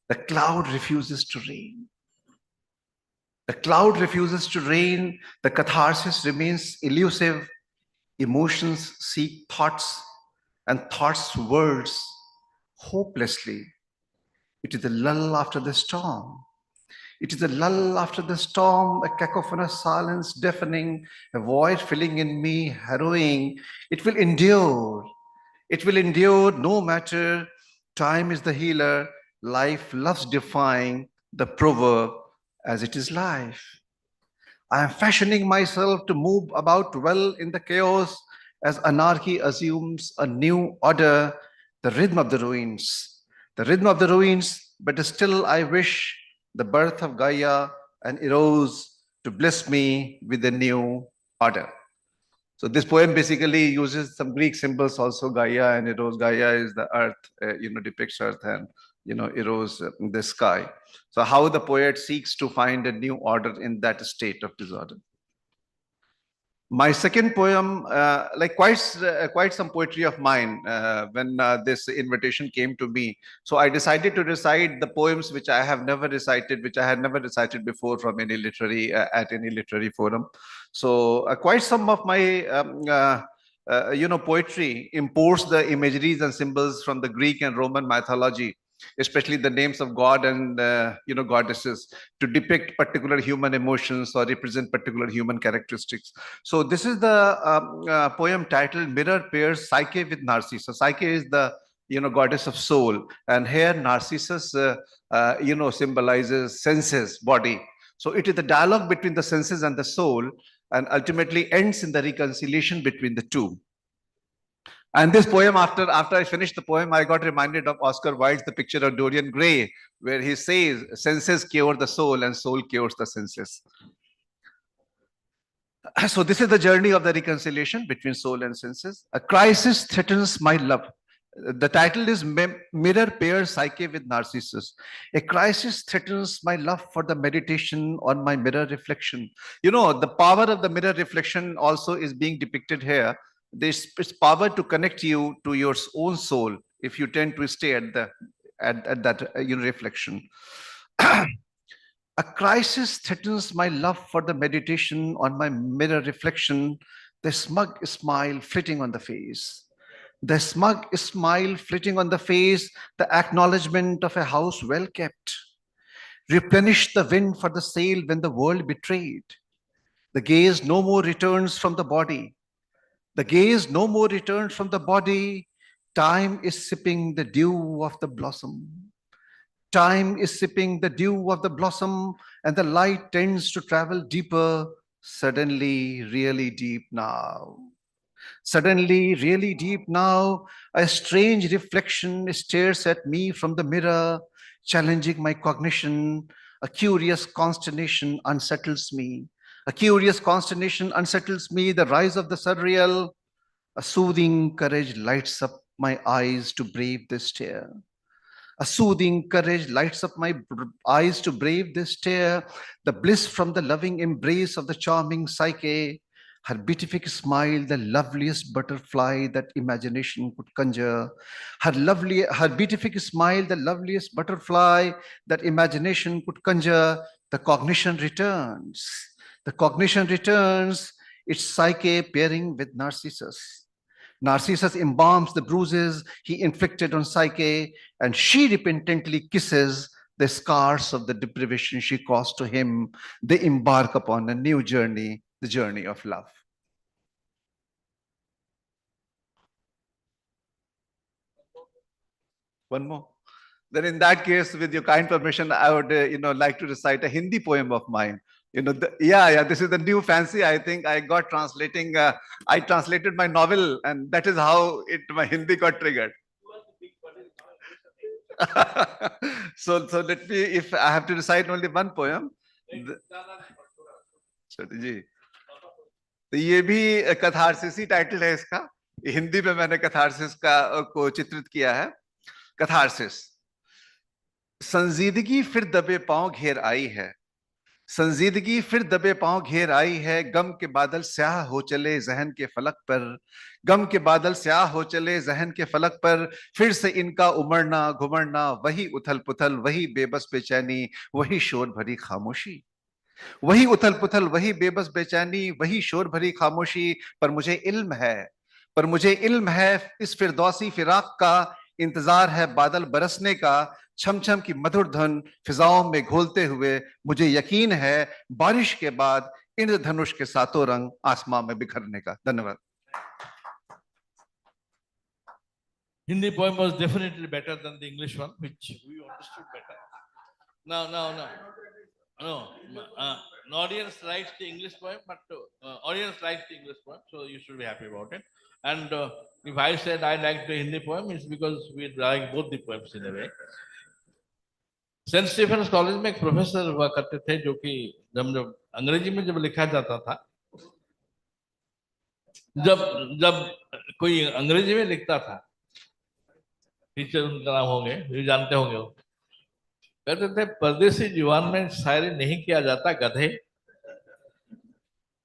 The cloud refuses to rain. The cloud refuses to rain. The catharsis remains elusive. Emotions seek thoughts, and thoughts words hopelessly. It is a lull after the storm. It is a lull after the storm, a cacophonous silence deafening, a void filling in me, harrowing. It will endure. It will endure no matter. Time is the healer. Life loves defying the proverb as it is life. I am fashioning myself to move about well in the chaos as anarchy assumes a new order, the rhythm of the ruins. the rhythm of the ruins, but still I wish the birth of Gaia and Eros to bless me with a new order. So this poem basically uses some Greek symbols also, Gaia and Eros. Gaia is the earth, depicts earth, and Eros, the sky. So how the poet seeks to find a new order in that state of disorder. My second poem, quite some poetry of mine when this invitation came to me. So I decided to recite the poems which I have never recited, which I had never recited before from any literary at any literary forum. So quite some of my poetry imports the imageries and symbols from the Greek and Roman mythology, especially the names of God and goddesses, to depict particular human emotions or represent particular human characteristics. So this is the poem titled Mirror Pairs Psyche with Narcissus. Psyche is the goddess of soul, and here Narcissus symbolizes senses, body. So it is the dialogue between the senses and the soul, and ultimately ends in the reconciliation between the two. And this poem, after I finished the poem, I got reminded of Oscar Wilde's The Picture of Dorian Gray, where he says, senses cure the soul and soul cures the senses. So this is the journey of the reconciliation between soul and senses. A crisis threatens my love. The title is Mirror Pairs Psyche with Narcissus. A crisis threatens my love for the meditation on my mirror reflection. The power of the mirror reflection also is being depicted here. This power to connect you to your own soul if you tend to stay at that reflection. A crisis threatens my love for the meditation on my mirror reflection. The smug smile flitting on the face. The smug smile flitting on the face, the acknowledgement of a house well kept. Replenish the wind for the sail when the world betrayed. The gaze no more returns from the body. The gaze no more returns from the body. Time is sipping the dew of the blossom. Time is sipping the dew of the blossom, and the light tends to travel deeper, suddenly really deep now. Suddenly really deep now, a strange reflection stares at me from the mirror, challenging my cognition. A curious consternation unsettles me. A curious consternation unsettles me, the rise of the surreal. A soothing courage lights up my eyes to brave this stare. A soothing courage lights up my eyes to brave this stare. The bliss from the loving embrace of the charming Psyche. Her beatific smile, the loveliest butterfly that imagination could conjure. Her beatific smile, the loveliest butterfly that imagination could conjure. The cognition returns. The cognition returns. It's Psyche pairing with Narcissus. Narcissus embalms the bruises he inflicted on Psyche, and she repentantly kisses the scars of the deprivation she caused to him. They embark upon a new journey, the journey of love. One more. Then in that case, with your kind permission, I would like to recite a Hindi poem of mine. This is the new fancy. I think I got translating. I translated my novel, and that is how my Hindi got triggered. So let me, if I have to recite only one poem. जी, तो ये भी catharsis title है इसका. हिंदी में मैंने catharsis को चित्रित किया है. कथारसिस. संजीदगी फिर दबे पांव घेर आई है. संजीदगी फिर दबे पांव घेर आई है. गम के बादल स्याह हो चले जहन के फलक पर. गम के बादल स्याह हो चले जहन के फलक पर. फिर से इनका उमड़ना घुमड़ना, वही उथल पुथल, वही बेबस बेचैनी, वही शोर भरी खामोशी. वही उथल पुथल, वही बेबस बेचैनी, वही शोर भरी खामोशी. पर मुझे इल्म है इस फिरदौसी फिराक का. इंतजार है बादल बरसने का. छम छम की मधुर धुन फिजाओं में घोलते हुए. मुझे यकीन है बारिश के बाद इंद्रधनुष के सातों रंग आसमां में बिखरने का. धन्यवाद. Hindi poem was definitely better than the English one, which we understood better. No. No, an audience likes the English poem, but audience likes the English poem, so you should be happy about it. And if I said I like the Hindi poem, it's because we like both the poems in a way. Saint Stephen's College में एक professor हुआ करते थे जो कि जब अंग्रेजी में जब लिखा जाता था, जब जब कोई अंग्रेजी में लिखता था, टीचर उनका नाम होंगे, ये जानते होंगे, वो कहते थे परदेसी जीवन में शायरी नहीं किया जाता गधे।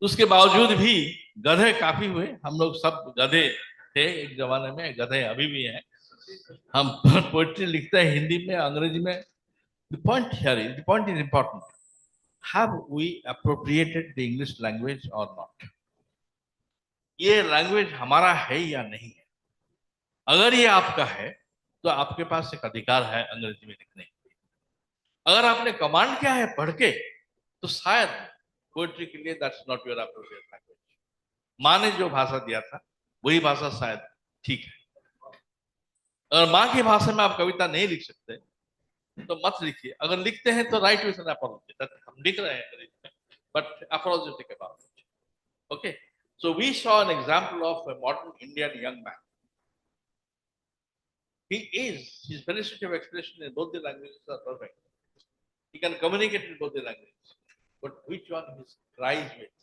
उसके बावजूद भी गधे काफी हुए, हम लोग सब गधे थे एक जमाने में, गधे अभी भी हैं। हम पोएट्री लिखते हैं हिंदी में, अंग्रेजी में। The point here is, the point is important. Have we appropriated the English language or not? ये लैंग्वेज हमारा है या नहीं है? अगर ये आपका है तो आपके पास एक अधिकार है अंग्रेजी में लिखने के। अगर आपने कमांड किया है पढ़ के, तो शायद पोएट्री के लिए that's not your appropriate language. माँ ने जो भाषा दिया था वही भाषा शायद ठीक है। अगर माँ की भाषा में आप कविता नहीं लिख सकते तो मत लिखिए। अगर लिखते हैं तो राइट विद एन अपॉलॉजी, हम लिख रहे हैं अंग्रेजी में, but apologetic about it. Okay, so we saw an example of a modern Indian young man. His velocity of expression in both the languages are perfect. He can communicate in both the languages, but which one he cries with,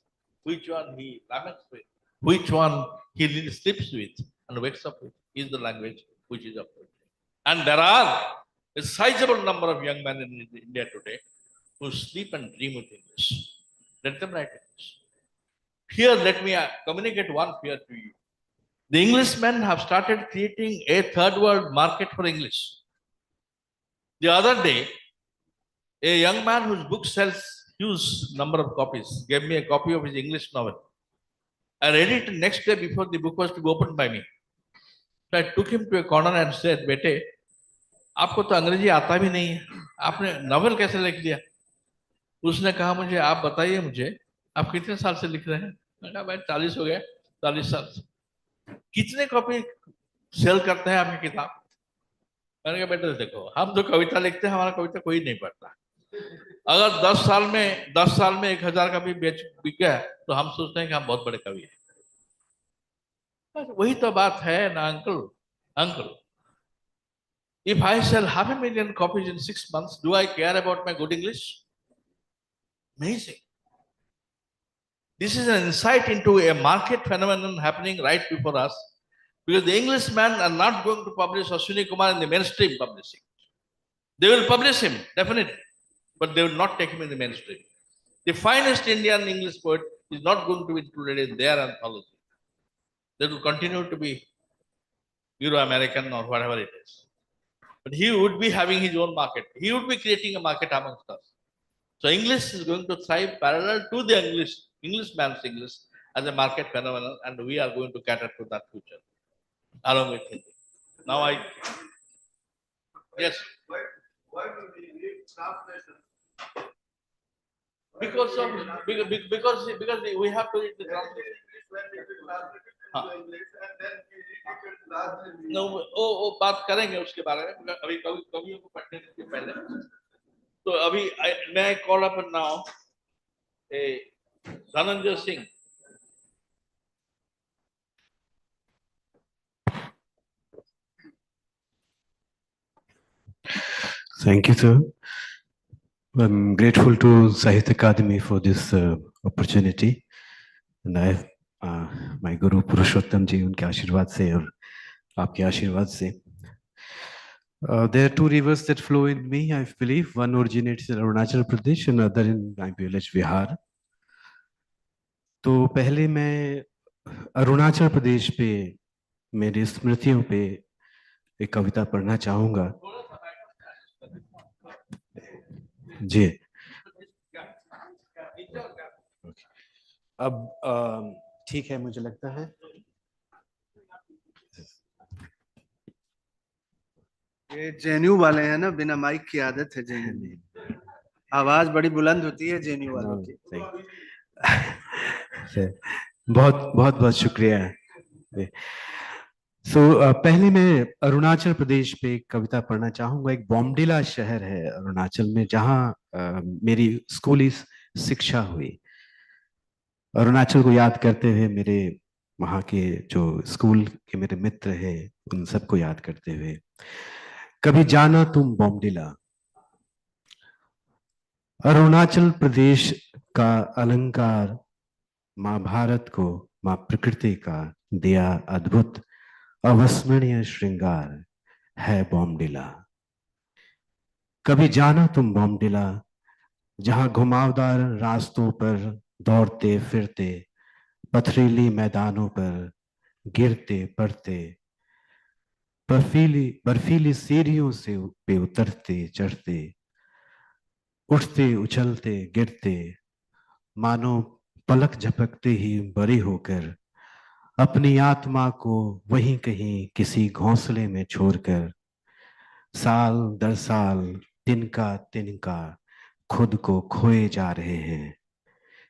which one he laments with, which one he sleeps with and wakes up with, is the language which is appropriate. And there are a sizable number of young men in India today who sleep and dream with English. Let them write English. Here, let me communicate one fear to you. The Englishmen have started creating a third world market for English. The other day, a young man whose book sells huge number of copies gave me a copy of his English novel. I read it next day before the book was to be opened by me. So I took him to a corner and said, "Bete, आपको तो अंग्रेजी आता भी नहीं है, आपने novel कैसे लिख दिया?" उसने कहा, मुझे आप बताइए, मुझे आप कितने साल से लिख रहे हैं? मैंने कहा, भाई 40 हो गए, 40 साल से। कितने कॉपी सेल करते हैं आपकी किताब? मैंने कहा, बेटा देखो, हम जो कविता लिखते हैं, हमारा कविता कोई नहीं पढ़ता। अगर 10 साल में 1000 कॉपी बिक गया तो हम सोचते हैं कि हम बहुत बड़े कवि हैं। वही तो बात है ना uncle. If I sell 500,000 copies in 6 months, do I care about my good English? Amazing. This is an insight into a market phenomenon happening right before us, because the Englishmen are not going to publish Ashwini Kumar in the mainstream publishing. They will publish him, definitely, but they will not take him in the mainstream. The finest Indian English poet is not going to be included in their anthology. They will continue to be Euro-American or whatever it is. But he would be having his own market. He would be creating a market amongst us. So English is going to thrive parallel to the Englishman's English as a market phenomenon, and we are going to cater to that future along with Hindi. Now yes. Why do we need translation? Because we have to read the translation. No, वो बात करेंगे उसके बारे में, अभी कवियों को पढ़ने से पहले। तो अभी मैं call up now Dhananjay Singh. Thank you, sir. I'm grateful to Sahitya Academy for this opportunity, and I have my Guru Purushottam ji, उनके आशीर्वाद से और आपके आशीर्वाद से. There are two rivers that flow in me, I believe. One originates in Arunachal Pradesh and another in my village Bihar. तो पहले मैं अरुणाचल प्रदेश पे मेरी स्मृतियों पे एक कविता पढ़ना चाहूँगा. जी. अब ठीक है, मुझे लगता है. ये जेएनयू वाले हैं ना, बिना माइक की आदत है जेएनयू, आवाज बड़ी बुलंद होती है जेएनयू वालों की. बहुत बहुत बहुत शुक्रिया. पहले मैं अरुणाचल प्रदेश पे एक कविता पढ़ना चाहूंगा। एक बॉम्डिला शहर है अरुणाचल में, जहाँ मेरी स्कूली शिक्षा हुई। अरुणाचल को याद करते हुए, मेरे वहाँ के जो स्कूल के मेरे मित्र हैं उन सबको याद करते हुए, कभी जाना तुम बॉम्डिला, अरुणाचल प्रदेश का अलंकार, माँ भारत को, माँ प्रकृति का दिया अद्भुत अविस्मरणीय श्रृंगार है बॉम्डिला। कभी जाना तुम बॉम्डिला, जहां घुमावदार रास्तों पर दौड़ते फिरते, पथरीली मैदानों पर गिरते पड़ते, बर्फीली बर्फीली सीढ़ियों से पे उतरते चढ़ते, उठते उछलते गिरते, मानो पलक झपकते ही बड़े होकर अपनी आत्मा को वहीं कहीं किसी घोंसले में छोड़कर, साल दर साल, तिनका तिनका खुद को खोए जा रहे हैं।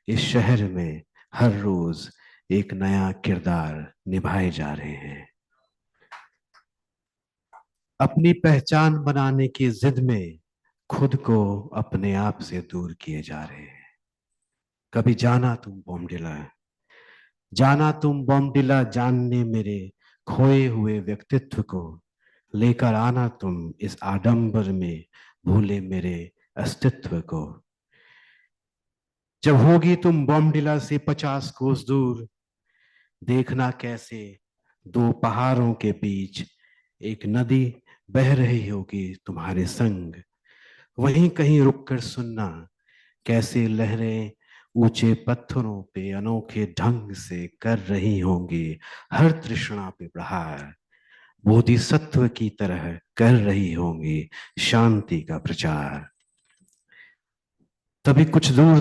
इस शहर में हर रोज एक नया किरदार निभाए जा रहे हैं। अपनी पहचान बनाने की जिद में खुद को अपने आप से दूर किए जा रहे हैं। कभी जाना तुम बॉम्डिला, जाना तुम बॉम्डिला, जानने मेरे खोए हुए व्यक्तित्व को, लेकर आना तुम इस आडंबर में भूले मेरे अस्तित्व को। जब होगी तुम बॉम्डिला से 50 कोस दूर, देखना कैसे दो पहाड़ों के बीच एक नदी बह रही होगी तुम्हारे संग। वहीं कहीं रुककर सुनना कैसे लहरें ऊंचे पत्थरों पे अनोखे ढंग से कर रही होंगी हर तृष्णा पे प्रहार, बोधिसत्व की तरह कर रही होंगी शांति का प्रचार। तभी कुछ दूर,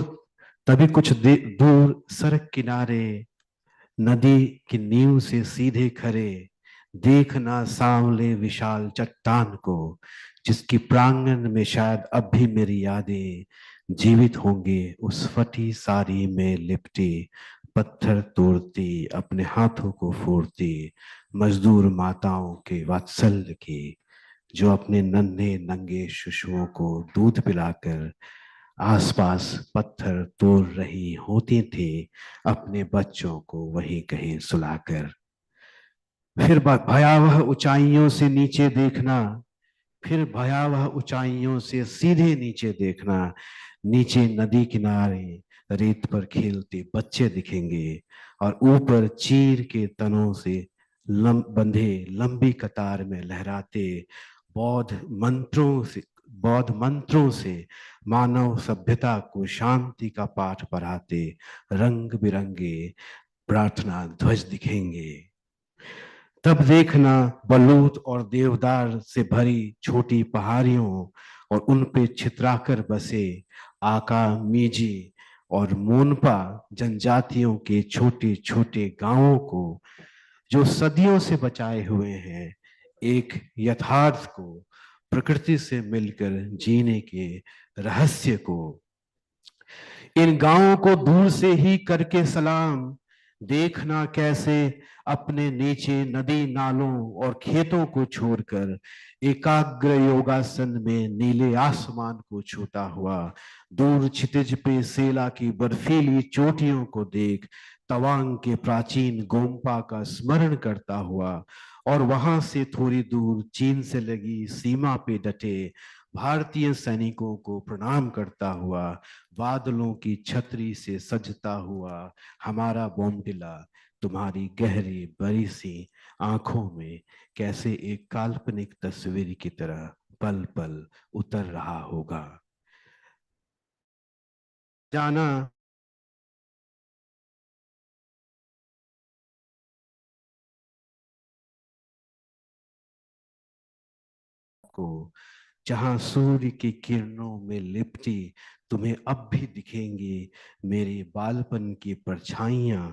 दूर सड़क किनारे नदी की नींव से सीधे खड़े, देखना सांवले विशाल चट्टान को, जिसकी प्रांगण में शायद अब भी मेरी यादें जीवित होंगे उस फटी साड़ी में लिपटी, पत्थर तोड़ती अपने हाथों को फोड़ती मजदूर माताओं के वात्सल्य की, जो अपने नन्हे नंगे शिशुओं को दूध पिलाकर आसपास पत्थर तोड़ रही होती थी अपने बच्चों को वहीं कहीं सुलाकर। फिर भयावह ऊंचाइयों से नीचे देखना, फिर भयावह ऊंचाइयों से सीधे नीचे देखना, नीचे नदी किनारे रेत पर खेलते बच्चे दिखेंगे और ऊपर चीर के तनों से बंधे लंबी कतार में लहराते बौद्ध मंत्रों से मानव सभ्यता को शांति का पाठ पढ़ाते रंग बिरंगे प्रार्थना ध्वज दिखेंगे। तब देखना बलूत और देवदार से भरी छोटी पहाड़ियों और उन पे छितराकर बसे आका, मीजी और मोनपा जनजातियों के छोटे छोटे गांवों को, जो सदियों से बचाए हुए हैं एक यथार्थ को, प्रकृति से मिलकर जीने के रहस्य को। इन गांवों को दूर से ही करके सलाम, देखना कैसे अपने नीचे नदी नालों और खेतों को छोड़कर एकाग्र योगासन में नीले आसमान को छूता हुआ दूर क्षितिज पे सेला की बर्फीली चोटियों को देख तवांग के प्राचीन गोम्पा का स्मरण करता हुआ और वहां से थोड़ी दूर चीन से लगी सीमा पे डटे भारतीय सैनिकों को प्रणाम करता हुआ बादलों की छतरी से सजता हुआ हमारा बॉम्डिला तुम्हारी गहरी बड़ी सी आंखों में कैसे एक काल्पनिक तस्वीर की तरह पल पल उतर रहा होगा। जाना को, जहां सूर्य की किरणों में लिपटी तुम्हें अब भी दिखेंगी मेरे बालपन की परछाइयां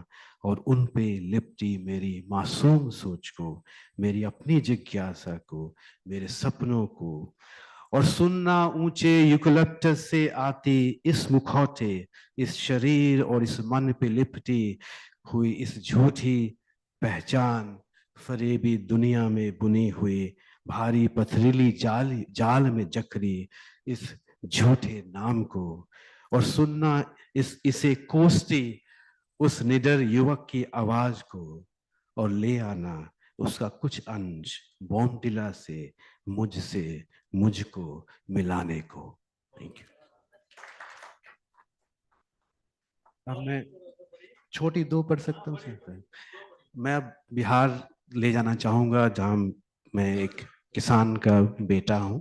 और उन पे लिपटी मेरी मासूम सोच को, मेरी अपनी जिज्ञासा को, मेरे सपनों को। और सुनना ऊंचे यूकलिप्टस से आती इस मुखौटे, इस शरीर और इस मन पे लिपटी हुई इस झूठी पहचान, फरेबी दुनिया में बुनी हुई भारी पथरीली जाल में जकड़ी इस झूठे नाम को, और सुनना इसे कोसती उस निडर युवक की आवाज को, और ले आना उसका कुछ अंश बोमटिला से मुझसे मुझको मिलाने को। Thank you. अब मैं छोटी 2 पढ़ सकता हूँ सर? मैं अब बिहार ले जाना चाहूँगा, जहाँ मैं एक किसान का बेटा हूँ।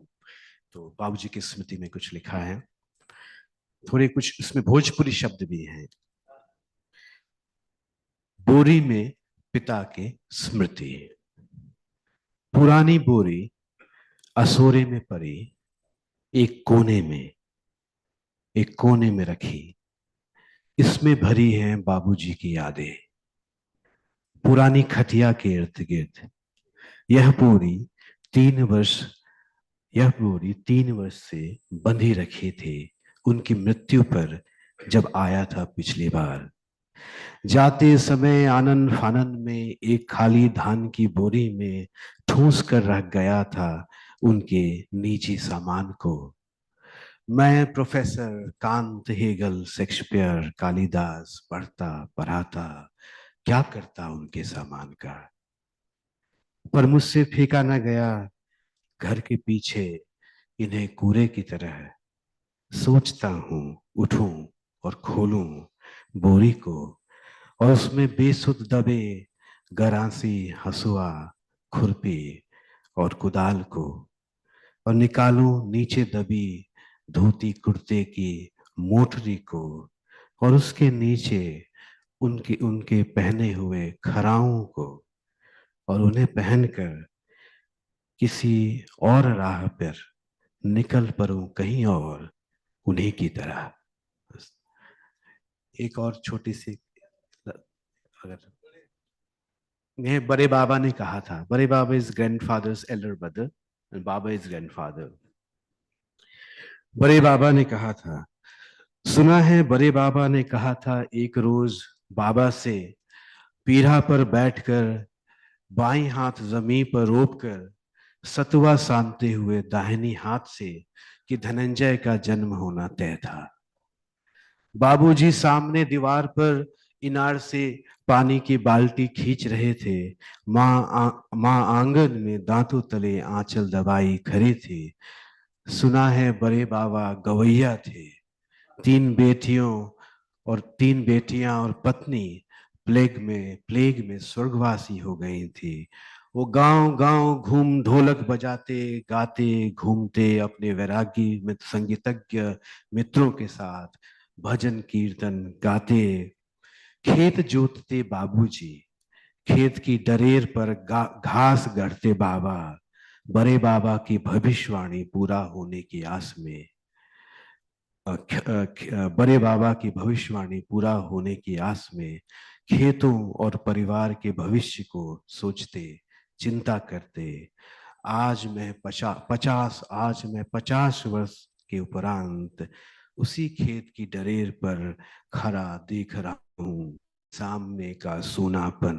तो बाबूजी की स्मृति में कुछ लिखा है, थोड़े कुछ इसमें भोजपुरी शब्द भी हैं। बोरी में पिता के स्मृति। पुरानी बोरी असोरे में पड़ी, एक कोने में रखी। इसमें भरी हैं बाबूजी की यादें, पुरानी खटिया के इर्द गिर्द। यह बोरी 3 वर्ष से बंधी रखी थी उनकी मृत्यु पर, जब आया था पिछली बार। जाते समय आनन फानन में एक खाली धान की बोरी में ठूंस कर रख गया था उनके निजी सामान को। मैं professor Kant, Hegel, Shakespeare, Kalidas पढ़ाता, क्या करता उनके सामान का। पर मुझसे फेंका न गया घर के पीछे इन्हें कूड़े की तरह। सोचता हूँ उठूं और खोलूं बोरी को, और उसमें बेसुध दबे गरासी, हसुआ, खुरपी और कुदाल को, और निकालूं नीचे दबी धोती कुर्ते की मोटरी को, और उसके नीचे उनके पहने हुए खराओं को, और उन्हें पहनकर किसी और राह पर निकल पड़ूं कहीं और उन्हीं की तरह। एक और छोटी सी, अगर ये बड़े बाबा ने कहा था, बड़े बाबा is grandfather's elder brother and बाबा इज ग्रैंडफादर। बड़े बाबा ने कहा था, सुना है बड़े बाबा ने कहा था एक रोज बाबा से, पीढ़ा पर बैठकर बाईं हाथ जमीन पर रोपकर सतुआ सानते हुए दाहिनी हाथ से, कि धनंजय का जन्म होना तय था। बाबूजी सामने दीवार पर इनार से पानी की बाल्टी खींच रहे थे। माँ आंगन में दांतों तले आंचल दबाई खड़ी थी। सुना है बड़े बाबा गवैया थे। 3 बेटियां और पत्नी प्लेग में स्वर्गवासी हो गई थी। वो गांव गांव घूम ढोलक बजाते गाते घूमते अपने वैरागी संगीतज्ञ मित्रों के साथ भजन कीर्तन गाते। खेत जोतते बाबूजी, खेत की डरेर पर घास गढ़ते बाबा। बड़े बाबा की भविष्यवाणी पूरा होने की आस में, बड़े बाबा की भविष्यवाणी पूरा होने की आस में खेतों और परिवार के भविष्य को सोचते, चिंता करते। आज मैं 50 वर्ष के उपरांत उसी खेत की डरेर पर खड़ा देख रहा हूँ सामने का सूनापन।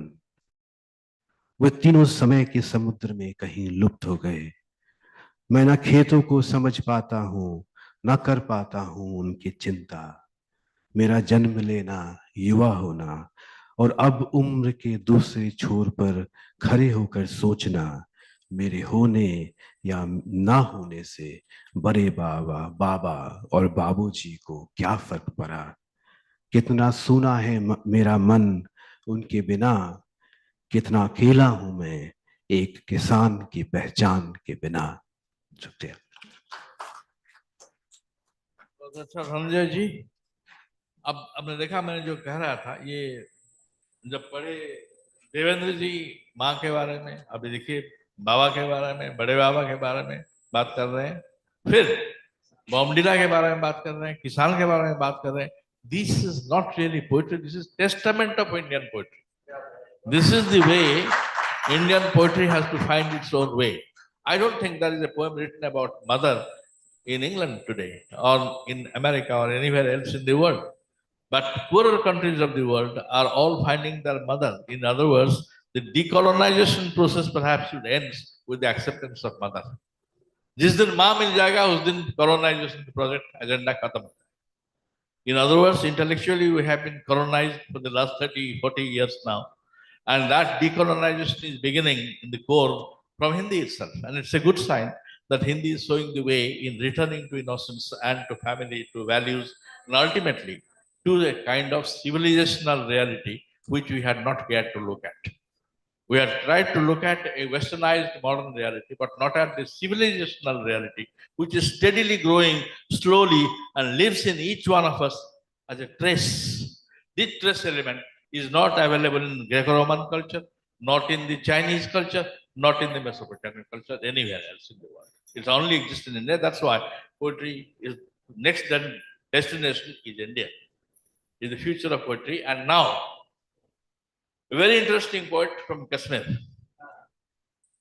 वे तीनों समय के समुद्र में कहीं लुप्त हो गए। मैं न खेतों को समझ पाता हूँ, न कर पाता हूँ उनकी चिंता। मेरा जन्म लेना, युवा होना, और अब उम्र के दूसरे छोर पर खड़े होकर सोचना, मेरे होने या ना होने से बड़े बाबा और बाबूजी को क्या फर्क पड़ा। कितना सूना है मेरा मन उनके बिना, कितना अकेला हूं मैं एक किसान की पहचान के बिना। शुक्रिया। अच्छा संजय जी, अब आपने देखा मैंने जो कह रहा था, ये जब पढ़े देवेंद्र जी माँ के बारे में, अभी देखिए बाबा के बारे में, बड़े बाबा के बारे में बात कर रहे हैं, फिर बॉम्डिला के बारे में बात कर रहे हैं, किसान के बारे में बात कर रहे हैं। This is not really poetry, this is testament of Indian poetry. This is the way Indian poetry has to find its own way. I don't think there is a poem written about mother in England today, or in America, or anywhere else in the world. But poorer countries of the world are all finding their mother. In other words, The decolonization process perhaps should end with the acceptance of mother. जिस दिन माँ मिल जाएगा उस दिन colonization project agenda खत्म. In other words, intellectually we have been colonized for the last 30, 40 years now. And that decolonization is beginning in the core from Hindi itself. And it's a good sign that Hindi is showing the way in returning to innocence and to family, to values, and ultimately to a kind of civilizational reality which we had not cared to look at. We have tried to look at a westernized modern reality, but not at the civilizational reality, which is steadily growing slowly and lives in each one of us as a trace. This trace element is not available in Greco-Roman culture, not in the Chinese culture, not in the Mesopotamian culture, anywhere else in the world. It only exists in India. That's why poetry is next destination is India, is the future of poetry. And now, a very interesting poet from Kashmir.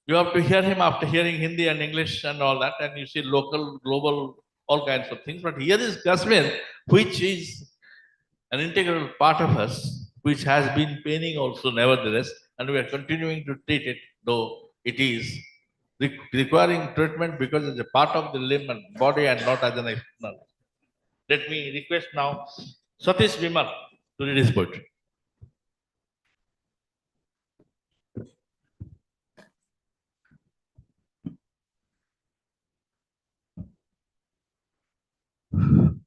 You have to hear him after hearing Hindi and English and all that, and you see local, global, all kinds of things. But here is Kashmir, which is an integral part of us, which has been paining also, nevertheless, and we are continuing to treat it, though it is requiring treatment because it's a part of the limb and body and not as an external. Let me request now Satish Vimal to read his poetry.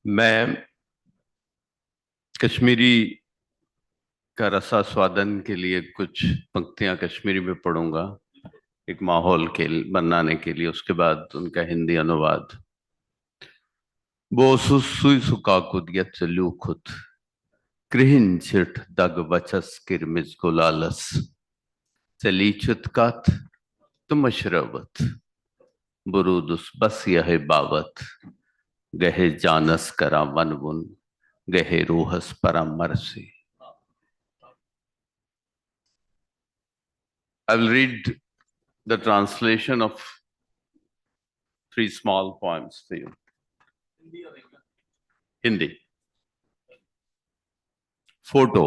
मैं कश्मीरी का रसास्वादन के लिए कुछ पंक्तियां कश्मीरी में पढ़ूंगा, एक माहौल के बनाने के लिए, उसके बाद उनका हिंदी अनुवाद. बोसुसुई सुकाकुद यत्लुखुत कृहिन चिट दग वचस किरमिज गुलालस चलीचुत कात तुमशरवत बुरुदुस बस यह बावत गहे जानस करा वनवुन गहे रूहस परामरसी. I will read the translation of 3 small poems for you. Hindi. Photo.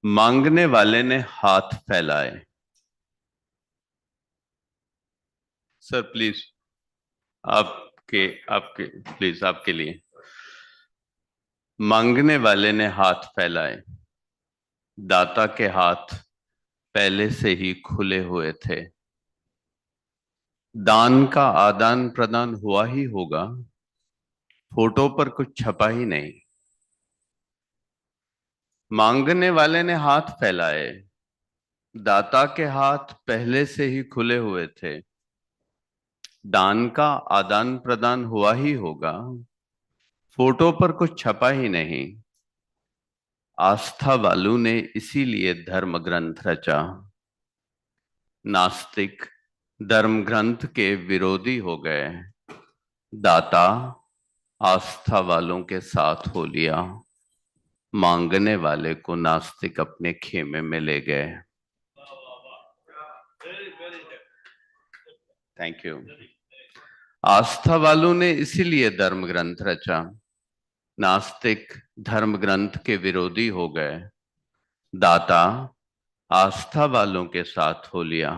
मांगने वाले ने हाथ फैलाए. सर प्लीज आपके प्लीज आपके लिए. मांगने वाले ने हाथ फैलाए, दाता के हाथ पहले से ही खुले हुए थे. दान का आदान प्रदान हुआ ही होगा, फोटो पर कुछ छपा ही नहीं. मांगने वाले ने हाथ फैलाए, दाता के हाथ पहले से ही खुले हुए थे. दान का आदान प्रदान हुआ ही होगा, फोटो पर कुछ छपा ही नहीं. आस्था वालों ने इसीलिए धर्म ग्रंथ रचा. नास्तिक धर्म ग्रंथ के विरोधी हो गए. दाता आस्था वालों के साथ हो लिया, मांगने वाले को नास्तिक अपने खेमे में ले गए. Thank you. आस्था वालों ने इसीलिए धर्म ग्रंथ रचा. नास्तिक धर्म ग्रंथ के विरोधी हो गए. दाता आस्था वालों के साथ हो लिया,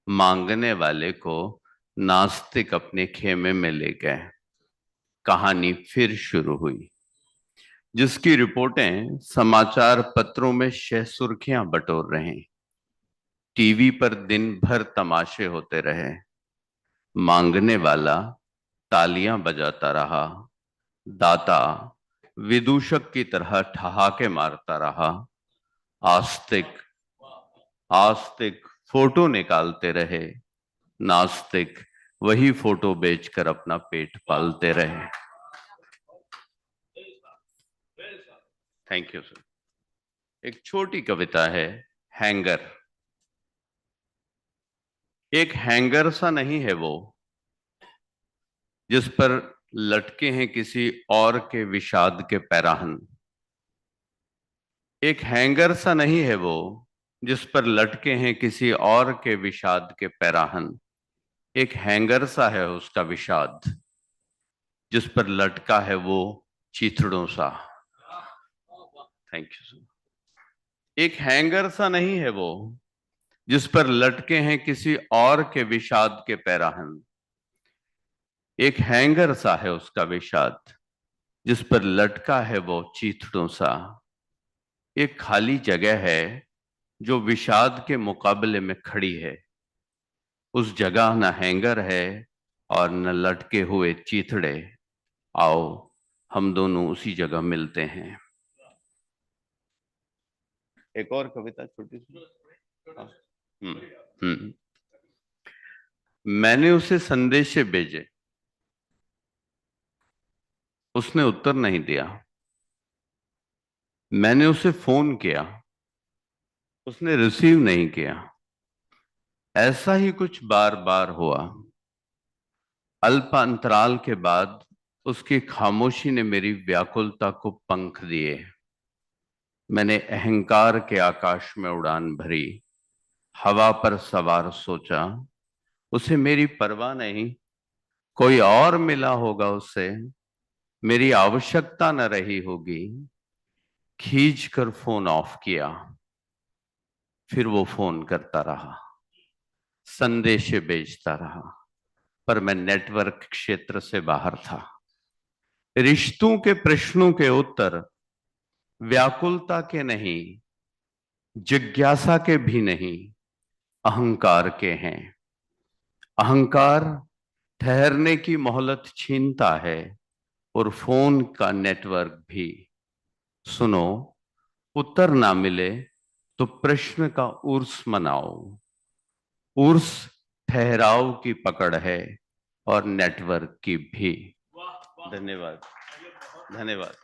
मांगने वाले को नास्तिक अपने खेमे में ले गए. कहानी फिर शुरू हुई, जिसकी रिपोर्टें समाचार पत्रों में शह सुर्खियां बटोर रहे. टीवी पर दिन भर तमाशे होते रहे. मांगने वाला तालियां बजाता रहा, दाता विदूषक की तरह ठहाके मारता रहा. आस्तिक फोटो निकालते रहे, नास्तिक वही फोटो बेचकर अपना पेट पालते रहे. Thank you sir. एक छोटी कविता है, हैंगर. एक हैंगर सा नहीं है वो, जिस पर लटके हैं किसी और के विषाद के पैराहन. एक हैंगर सा नहीं है वो, जिस पर लटके हैं किसी और के विषाद के पैराहन. एक हैंगर सा है उसका विषाद, जिस पर लटका है वो चीथड़ों सा. Thank you sir. एक हैंगर सा नहीं है वो जिस पर लटके हैं किसी और के विषाद के पैराहन। एक हैंगर सा है उसका विषाद जिस पर लटका है वो चीथड़ों सा। एक खाली जगह है जो विषाद के मुकाबले में खड़ी है। उस जगह न हैंगर है और न लटके हुए चीथड़े। आओ हम दोनों उसी जगह मिलते हैं। एक और कविता छोटी सी। हाँ। हम्म। मैंने उसे संदेशे भेजे, उसने उत्तर नहीं दिया। मैंने उसे फोन किया, उसने रिसीव नहीं किया। ऐसा ही कुछ बार बार हुआ। अल्प अंतराल के बाद उसकी खामोशी ने मेरी व्याकुलता को पंख दिए। मैंने अहंकार के आकाश में उड़ान भरी, हवा पर सवार सोचा उसे मेरी परवाह नहीं, कोई और मिला होगा उससे, मेरी आवश्यकता न रही होगी। खींच कर फोन ऑफ किया, फिर वो फोन करता रहा, संदेशे भेजता रहा, पर मैं नेटवर्क क्षेत्र से बाहर था। रिश्तों के प्रश्नों के उत्तर व्याकुलता के नहीं, जिज्ञासा के भी नहीं, अहंकार के हैं। अहंकार ठहरने की मोहलत छीनता है और फोन का नेटवर्क भी। सुनो, उत्तर ना मिले तो प्रश्न का उर्स मनाओ। उर्स ठहराव की पकड़ है और नेटवर्क की भी। धन्यवाद, धन्यवाद।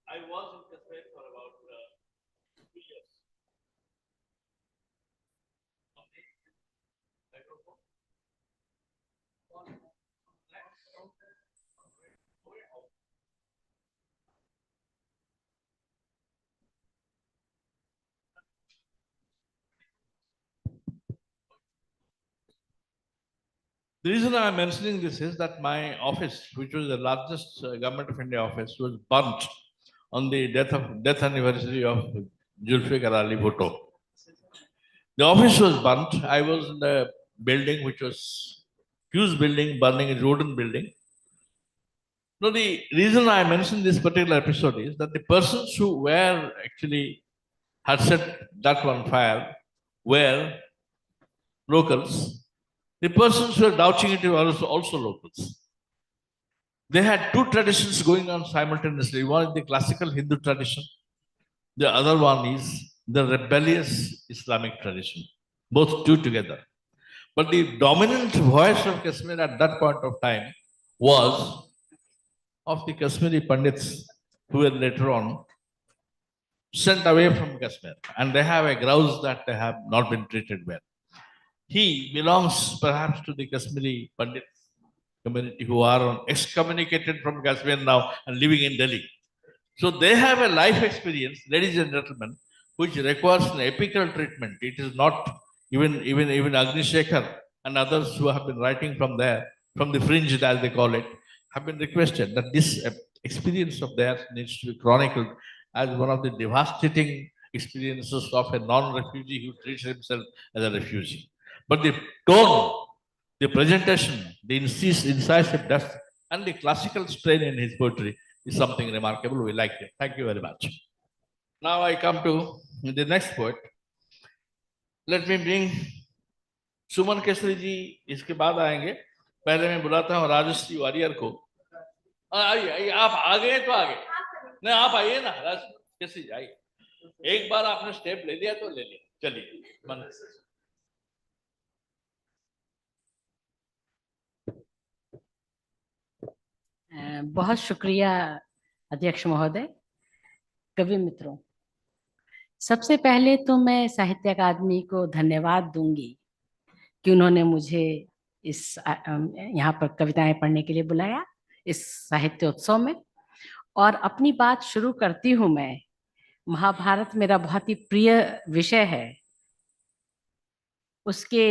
I was in Kashmir for about 2 years. The reason I'm mentioning this is that my office, which was the largest government of India office, was burnt on the death anniversary of Zulfikar Ali Bhutto. The office was burnt. I was in the building, which was huge building, burning a wooden building. No, the reason I mentioned this particular episode is that the persons who were actually had set that on fire were locals. The persons who were doubting it were also locals. They had two traditions going on simultaneously. One is the classical Hindu tradition. The other one is the rebellious Islamic tradition. Both two together. But the dominant voice of Kashmir at that point of time was of the Kashmiri Pandits who were later on sent away from Kashmir. And they have a grouse that they have not been treated well. He belongs perhaps to the Kashmiri Pandit community who are excommunicated from Kashmir now and living in Delhi. So they have a life experience, ladies and gentlemen, which requires an epical treatment. It is not even Agni Shekhar and others who have been writing from there, from the fringe as they call it, have been requested that this experience of theirs needs to be chronicled as one of the devastating experiences of a non-refugee who treats himself as a refugee. But the tone, the presentation, the incisive depth, and the classical strain in his poetry is something remarkable. We like it. Thank you very much. Now I come to the next poet. Let me bring सुमन केसरी जी इसके बाद आएंगे. पहले मैं बुलाता हूँ Rajshree warrior को. आइए आइए, आप आ गए तो आ गए. नहीं, आप आइए ना राजश्री केसरी जी, आइए. एक बार आपने स्टेप ले लिया तो ले लिया. चलिए मन. बहुत शुक्रिया अध्यक्ष महोदय. कवि मित्रों, सबसे पहले तो मैं साहित्य अकादमी को धन्यवाद दूंगी कि उन्होंने मुझे इस यहाँ पर कविताएं पढ़ने के लिए बुलाया इस साहित्य उत्सव में. और अपनी बात शुरू करती हूँ मैं. महाभारत मेरा बहुत ही प्रिय विषय है. उसके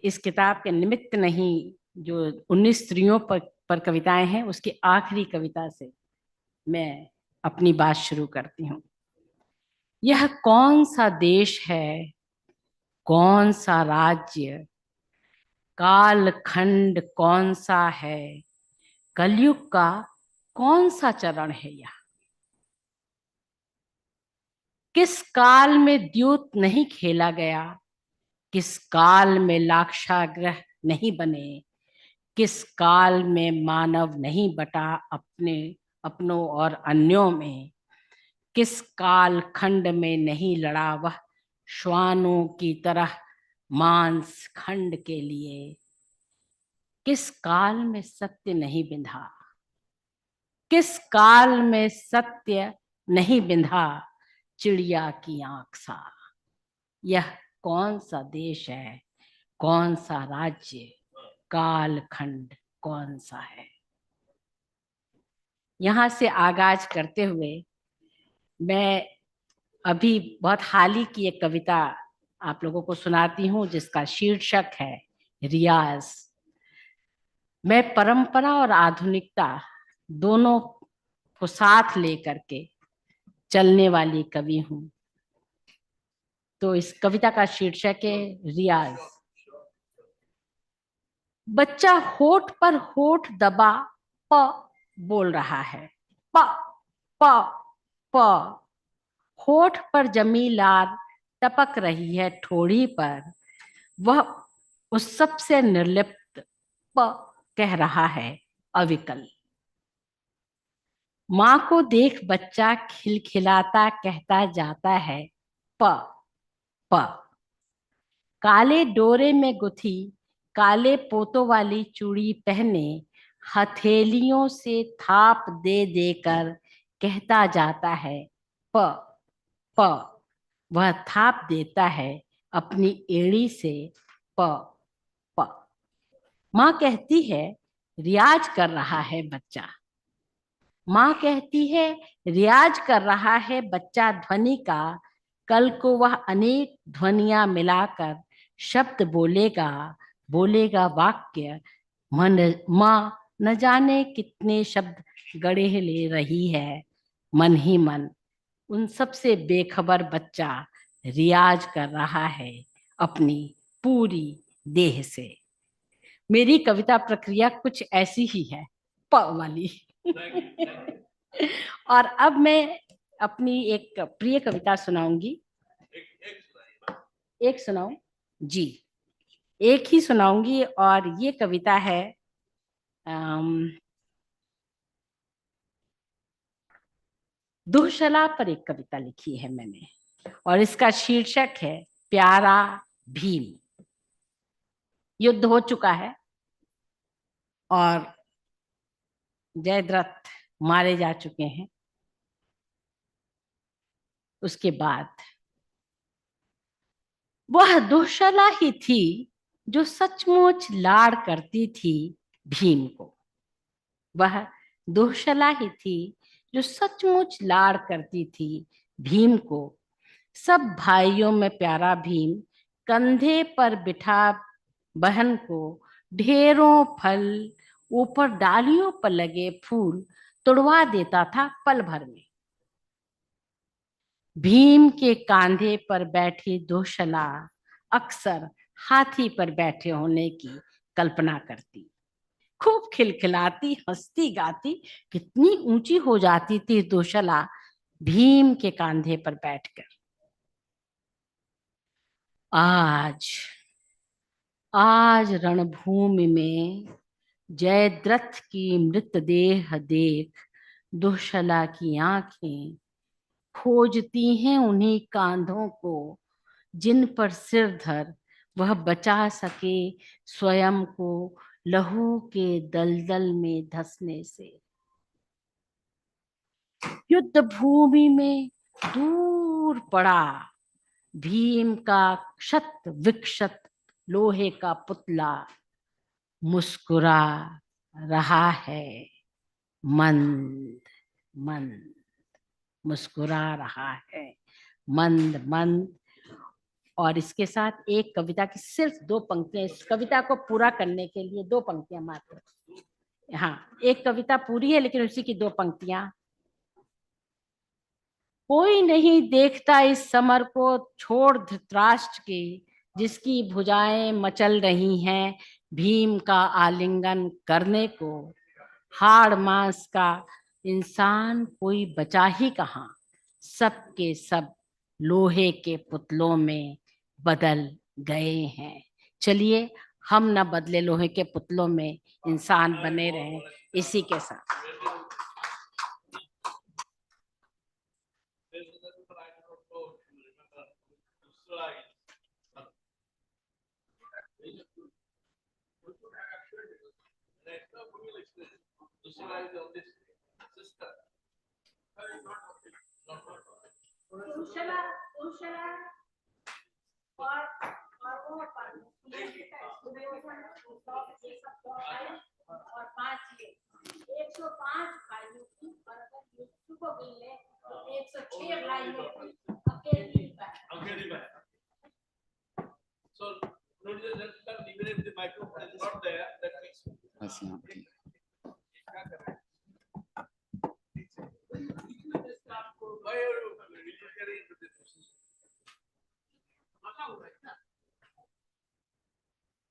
इस किताब के निमित्त नहीं, जो 19 स्त्रियों पर कविताएं हैं, उसकी आखिरी कविता से मैं अपनी बात शुरू करती हूँ। यह कौन सा देश है, कौन सा राज्य, कालखंड कौन सा है, कलयुग का कौन सा चरण है यह? किस काल में द्यूत नहीं खेला गया, किस काल में लाक्षागृह नहीं बने, किस काल में मानव नहीं बटा अपनों और अन्यों में, किस काल खंड में नहीं लड़ा वह श्वानों की तरह मांस खंड के लिए, किस काल में सत्य नहीं बिंधा, किस काल में सत्य नहीं बिंधा चिड़िया की आंख सा। यह कौन सा देश है, कौन सा राज्य, कालखंड कौन सा है? यहां से आगाज करते हुए मैं अभी बहुत हाल ही की एक कविता आप लोगों को सुनाती हूँ, जिसका शीर्षक है रियाज। मैं परंपरा और आधुनिकता दोनों को साथ लेकर के चलने वाली कवि हूं। तो इस कविता का शीर्षक है रियाज। बच्चा होठ पर होठ दबा प बोल रहा है, प प प। होठ पर जमी लार टपक रही है ठोड़ी पर, वह उस सबसे निर्लिप्त प कह रहा है अविकल। माँ को देख बच्चा खिलखिलाता कहता जाता है प प। काले डोरे में गुथी काले पोतों वाली चूड़ी पहने हथेलियों से थाप दे देकर कहता जाता है प प। वह थाप देता है अपनी एड़ी से प प। माँ कहती है रियाज कर रहा है बच्चा। माँ कहती है रियाज कर रहा है बच्चा ध्वनि का, कल को वह अनेक ध्वनियां मिलाकर शब्द बोलेगा, बोलेगा वाक्य। माँ न जाने कितने शब्द गढ़े ले रही है मन ही मन। उन सब से बेखबर बच्चा रियाज कर रहा है अपनी पूरी देह से। मेरी कविता प्रक्रिया कुछ ऐसी ही है, प वाली। और अब मैं अपनी एक प्रिय कविता सुनाऊंगी। एक सुनाऊं जी, एक ही सुनाऊंगी। और ये कविता है दुःशला पर एक कविता लिखी है मैंने, और इसका शीर्षक है प्यारा भीम। युद्ध हो चुका है और जयद्रथ मारे जा चुके हैं। उसके बाद वह दुःशला ही थी जो सचमुच लाड़ करती थी भीम को। वह दुःशला ही थी जो सचमुच लाड़ करती थी भीम को। सब भाइयों में प्यारा भीम कंधे पर बिठा बहन को ढेरों फल, ऊपर डालियों पर लगे फूल तोड़वा देता था पल भर में। भीम के कांधे पर बैठी दुःशला अक्सर हाथी पर बैठे होने की कल्पना करती। खूब खिलखिलाती, हंसती गाती, कितनी ऊंची हो जाती थी दुःशला भीम के कांधे पर बैठकर। आज रणभूमि में जयद्रथ की मृतदेह देख दुःशला की आंखें खोजती हैं उन्हीं कांधों को जिन पर सिर धर वह बचा सके स्वयं को लहू के दलदल में धंसने से। युद्ध भूमि में दूर पड़ा भीम का क्षत विक्षत लोहे का पुतला मुस्कुरा रहा है मंद मंद, मुस्कुरा रहा है मंद मंद। और इसके साथ एक कविता की सिर्फ 2 पंक्तियां, इस कविता को पूरा करने के लिए 2 पंक्तियां मात्र। हाँ, एक कविता पूरी है लेकिन उसी की 2 पंक्तियां। कोई नहीं देखता इस समर को छोड़ धृतराष्ट्र के, जिसकी भुजाएं मचल रही हैं भीम का आलिंगन करने को। हाड़ मांस का इंसान कोई बचा ही कहाँ, सब के सब लोहे के पुतलों में बदल गए हैं। चलिए हम न बदले लोहे के पुतलों में, इंसान बने रहें इसी के साथ। So, ladies and gentlemen, even if the microphone is not there, that means why are you military into this?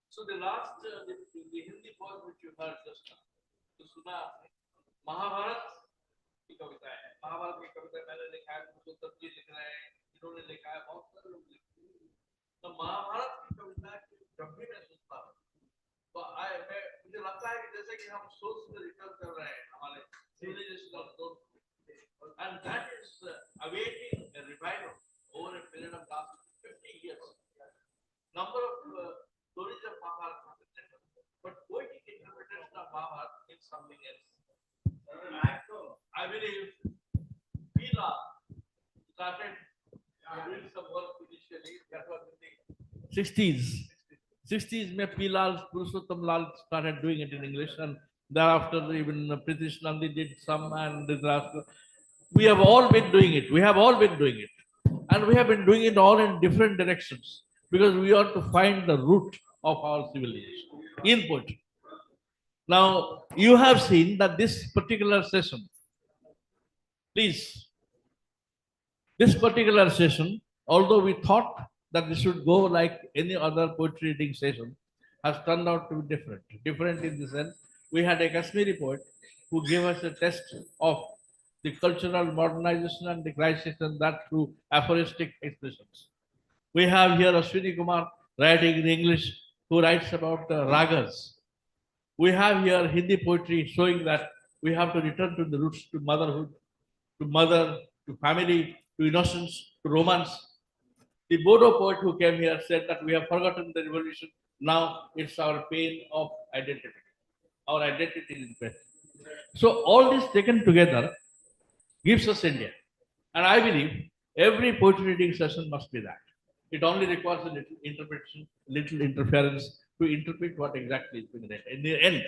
So the last, the Hindi poem which you heard just now, तो सुना आपने, महाभारत की कविता है। महाभारत की कविता मैंने लिखा है, पुरुषोत्तम जी लिख रहे हैं, इन्होंने लिखा है, बहुत सारे लोग लिख रहे हैं। तो महाभारत की कविता जब भी मैं सुनता हूँ तो मुझे लगता है कि जैसे कि हम सोच में रिटर्न कर रहे हैं हमारे civilizational thought, and that is awaiting a revival over a period of last 50 years. Number of stories of Mahabharata have been written, but poetic interpretation of Mahabharata is something else. I believe Pila started doing some work initially. That was in the 60s. 60s, Pilal, Purushottam Lal started doing it in English, and thereafter even Pritish Nandi did some, and thereafter we have all been doing it. We have all been doing it, and we have been doing it all in different directions because we want to find the root of our civilization in poetry. Now you have seen that this particular session, please, this particular session, although we thought that this should go like any other poetry reading session, has turned out to be different. Different in the sense, we had a Kashmiri poet who gave us a test of the cultural modernization and the crisis, and that through aphoristic expressions. We have here Ashwini Kumar writing in English, who writes about ragas. We have here Hindi poetry showing that we have to return to the roots, to motherhood, to mother, to family, to innocence, to romance. The Bodo poet who came here said that we have forgotten the revolution. Now it's our pain of identity. Our identity is in question. So all this taken together gives us India. And I believe every poetry reading session must be that. It only requires a little interpretation, little interference to interpret what exactly is being read. In the end,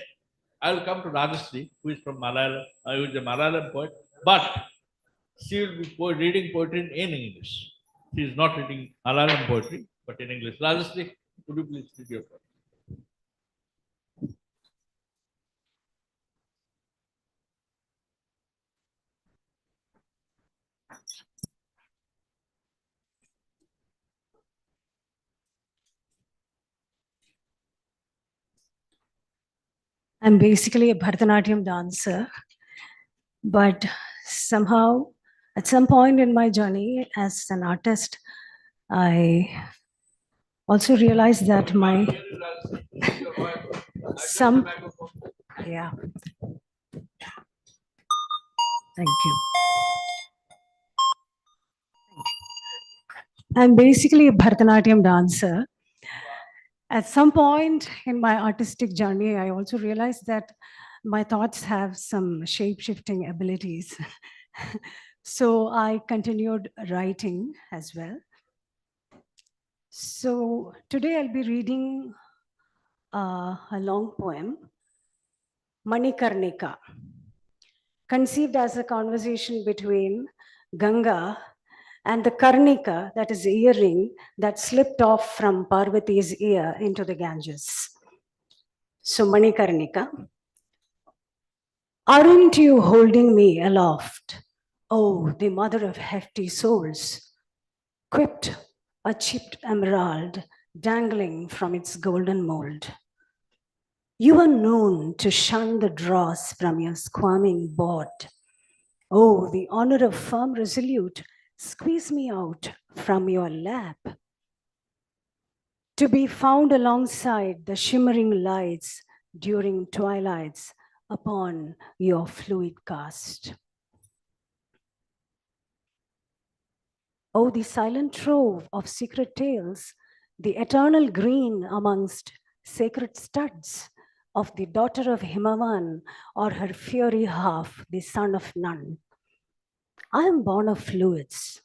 I will come to Rajashree, who is from Malayalam, who is a Malayalam poet, but she will be reading poetry in English. She is not reading Malayalam poetry, but in English. Rajashree, could you please read your poem? I'm basically a Bharatanatyam dancer, but somehow, at some point in my journey as an artist, I also realized that yeah. Thank you. I'm basically a Bharatanatyam dancer. At some point in my artistic journey, I also realized that my thoughts have some shape-shifting abilities. So I continued writing as well. So today I'll be reading a long poem, Manikarnika, conceived as a conversation between Ganga and the karnika, that is earring, that slipped off from Parvati's ear into the Ganges. So Manikarnika, aren't you holding me aloft? Oh, the mother of hefty souls, quipped a chipped emerald dangling from its golden mold. You are known to shun the dross from your squirming board. Oh, the honor of firm resolute, squeeze me out from your lap. To be found alongside the shimmering lights during twilights upon your fluid cast. Oh, the silent trove of secret tales, the eternal green amongst sacred studs of the daughter of Himavan or her fiery half, the son of none. I am born of fluids,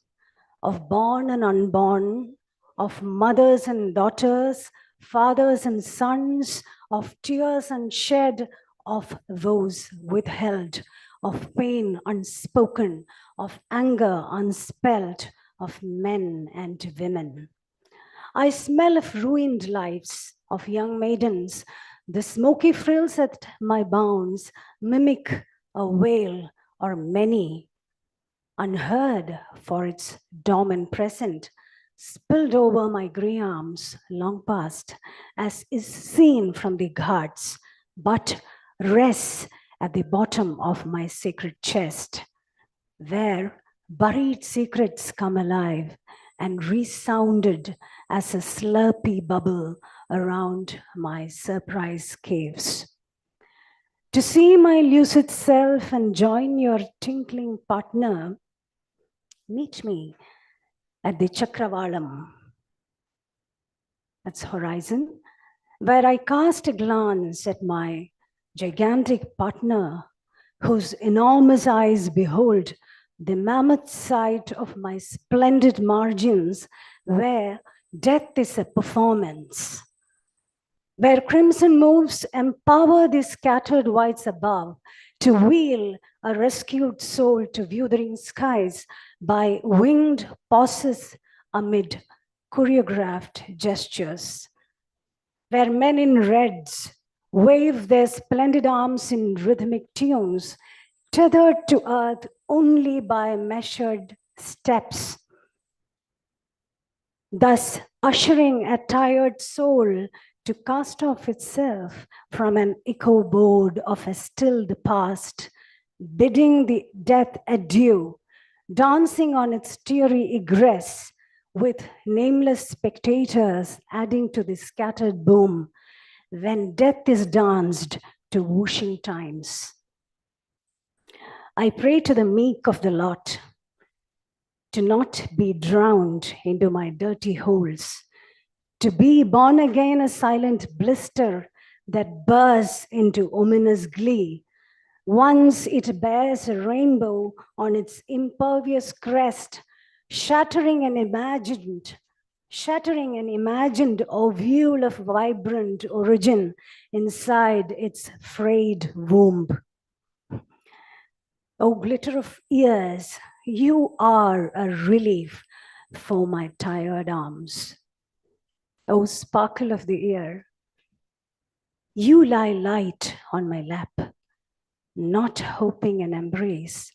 of born and unborn, of mothers and daughters, fathers and sons, of tears unshed, of woes withheld, of pain unspoken, of anger unspelt, of men and women. I smell of ruined lives, of young maidens. The smoky frills at my bounds mimic a wail or many, unheard for its dormant present, spilled over my grey arms long past, as is seen from the ghats, but rests at the bottom of my sacred chest, where buried secrets come alive and resounded as a slurpy bubble around my surprise caves. To see my lucid self and join your tinkling partner, meet me at the Chakravalam, that's horizon, where I cast a glance at my gigantic partner, whose enormous eyes behold the mammoth sight of my splendid margins, where death is a performance, where crimson moves empower the scattered whites above to wheel a rescued soul to withering skies by winged pauses amid choreographed gestures, where men in reds wave their splendid arms in rhythmic tunes, tethered to earth only by measured steps, thus ushering a tired soul to cast off itself from an echo board of a stilled past, bidding the death adieu, dancing on its teary egress, with nameless spectators adding to the scattered boom, when death is danced to whooshing times. I pray to the meek of the lot to not be drowned into my dirty holes, to be born again a silent blister that bursts into ominous glee. Once it bears a rainbow on its impervious crest, shattering an imagined ovule of vibrant origin inside its frayed womb. Oh, glitter of ears, you are a relief for my tired arms. Oh, sparkle of the ear, you lie light on my lap, not hoping an embrace,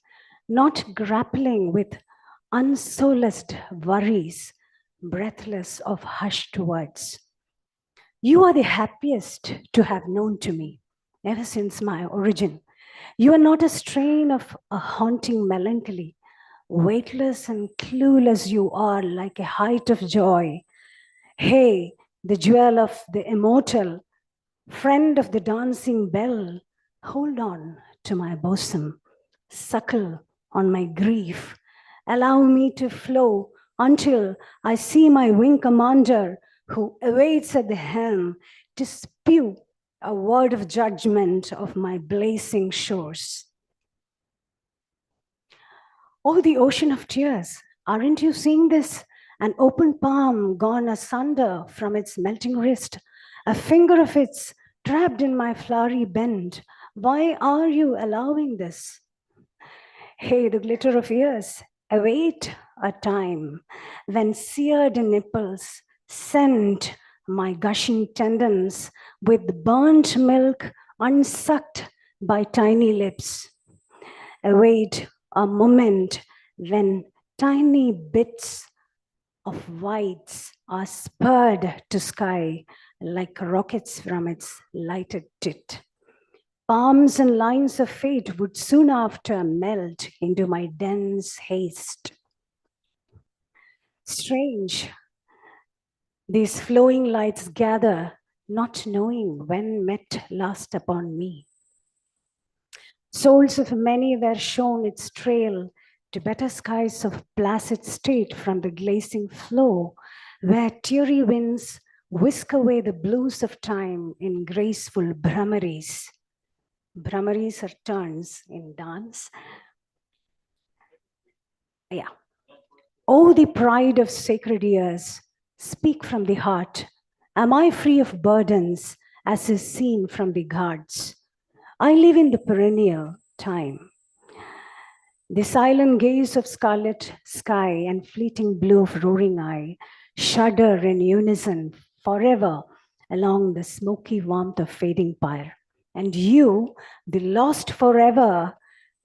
not grappling with unsolaced worries, breathless of hushed words. You are the happiest to have known to me ever since my origin. You are not a strain of a haunting melancholy, weightless and clueless you are like a height of joy. Hey, the jewel of the immortal, friend of the dancing bell, hold on to my bosom, suckle on my grief, allow me to flow until I see my wing commander who awaits at the helm to spew a word of judgment of my blazing shores. Oh, the ocean of tears, aren't you seeing this? An open palm gone asunder from its melting wrist, a finger of its trapped in my flowery bend. Why are you allowing this? Hey, the glitter of ears, Await a time when seared nipples send my gushing tendons with burnt milk unsucked by tiny lips. Await a moment when tiny bits of whites are spurred to sky like rockets from its lighted tit. Palms and lines of fate would soon after melt into my dense haste. Strange, these flowing lights gather, not knowing when met last upon me. Souls of many were shown its trail to better skies of placid state from the glazing flow, where teary winds whisk away the blues of time in graceful Brahmaris. Brahmaris are turns in dance. Yeah. Oh, the pride of sacred years, speak from the heart. Am I free of burdens as is seen from the gods? I live in the perennial time. The silent gaze of scarlet sky and fleeting blue of roaring eye shudder in unison forever along the smoky warmth of fading pyre. And you, the lost forever,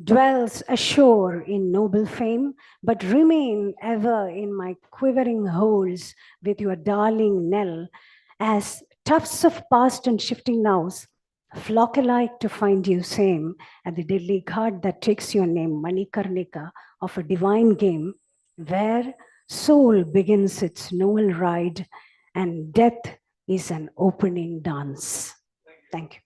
dwells ashore in noble fame, but remain ever in my quivering holes with your darling knell, as tufts of past and shifting nows flock alike to find you same at the deadly guard that takes your name, Manikarnika, of a divine game, where soul begins its noble ride and death is an opening dance. Thank you.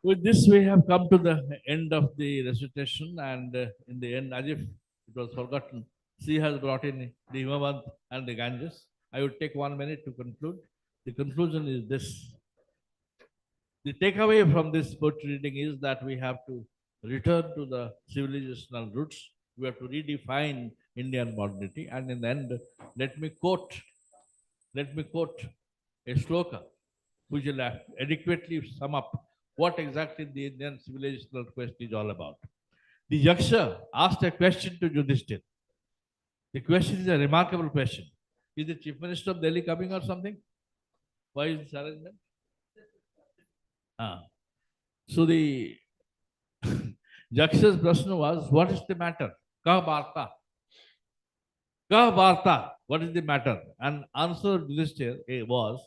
With this, we have come to the end of the recitation, and in the end, as if it was forgotten, she has brought in the Himavant and the Ganges. I would take 1 minute to conclude. The conclusion is this. The takeaway from this poetry reading is that we have to return to the civilizational roots. We have to redefine Indian modernity. And in the end, let me quote a sloka which will adequately sum up what exactly the Indian civilizational quest is all about. The Yaksha asked a question to Yudhishthir. The question is a remarkable question. Is the Chief Minister of Delhi coming or something? Why is this arrangement? So the Yaksha's question was, what is the matter? Kah Barta? Kah Barta? What is the matter? And answer Yudhishthir was,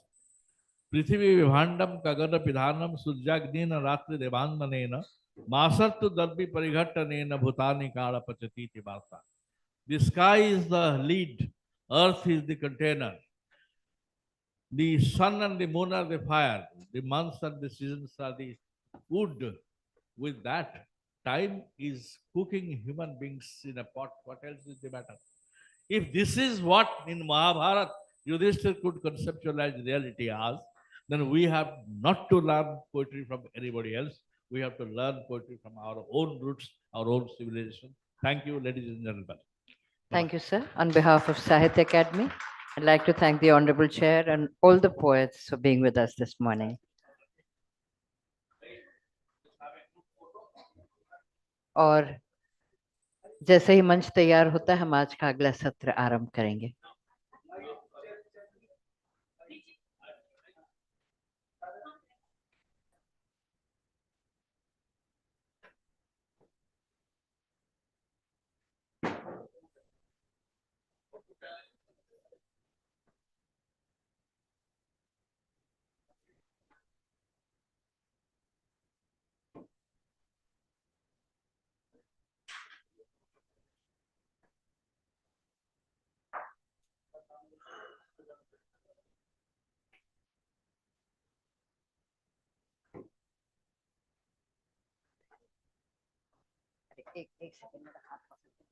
पृथ्वी विभांडम कगन पिधानम सूर्याग्निन रात्रि देवान्मनेन मासर्तु दर्पि परिघट्टनेन भूतानि काल पचतीति वार्ता. The sky is the lead, earth is the container, the sun and the moon are the fire, the months and the seasons are the wood. With that, time is cooking human beings in a pot. What else is the matter? If this is what in Mahabharata Yudhishthir could conceptualize reality as, then we have not to learn poetry from anybody else. We have to learn poetry from our own roots, our own civilization. Thank you, ladies and gentlemen. Thank you, sir. On behalf of Sahitya Academy, I'd like to thank the Honorable Chair and all the poets for being with us this morning. और जैसे ही मंच तैयार होता है, हम आज का अगला सत्र आरंभ करेंगे. एक सेकंड में हाथ पकड़ के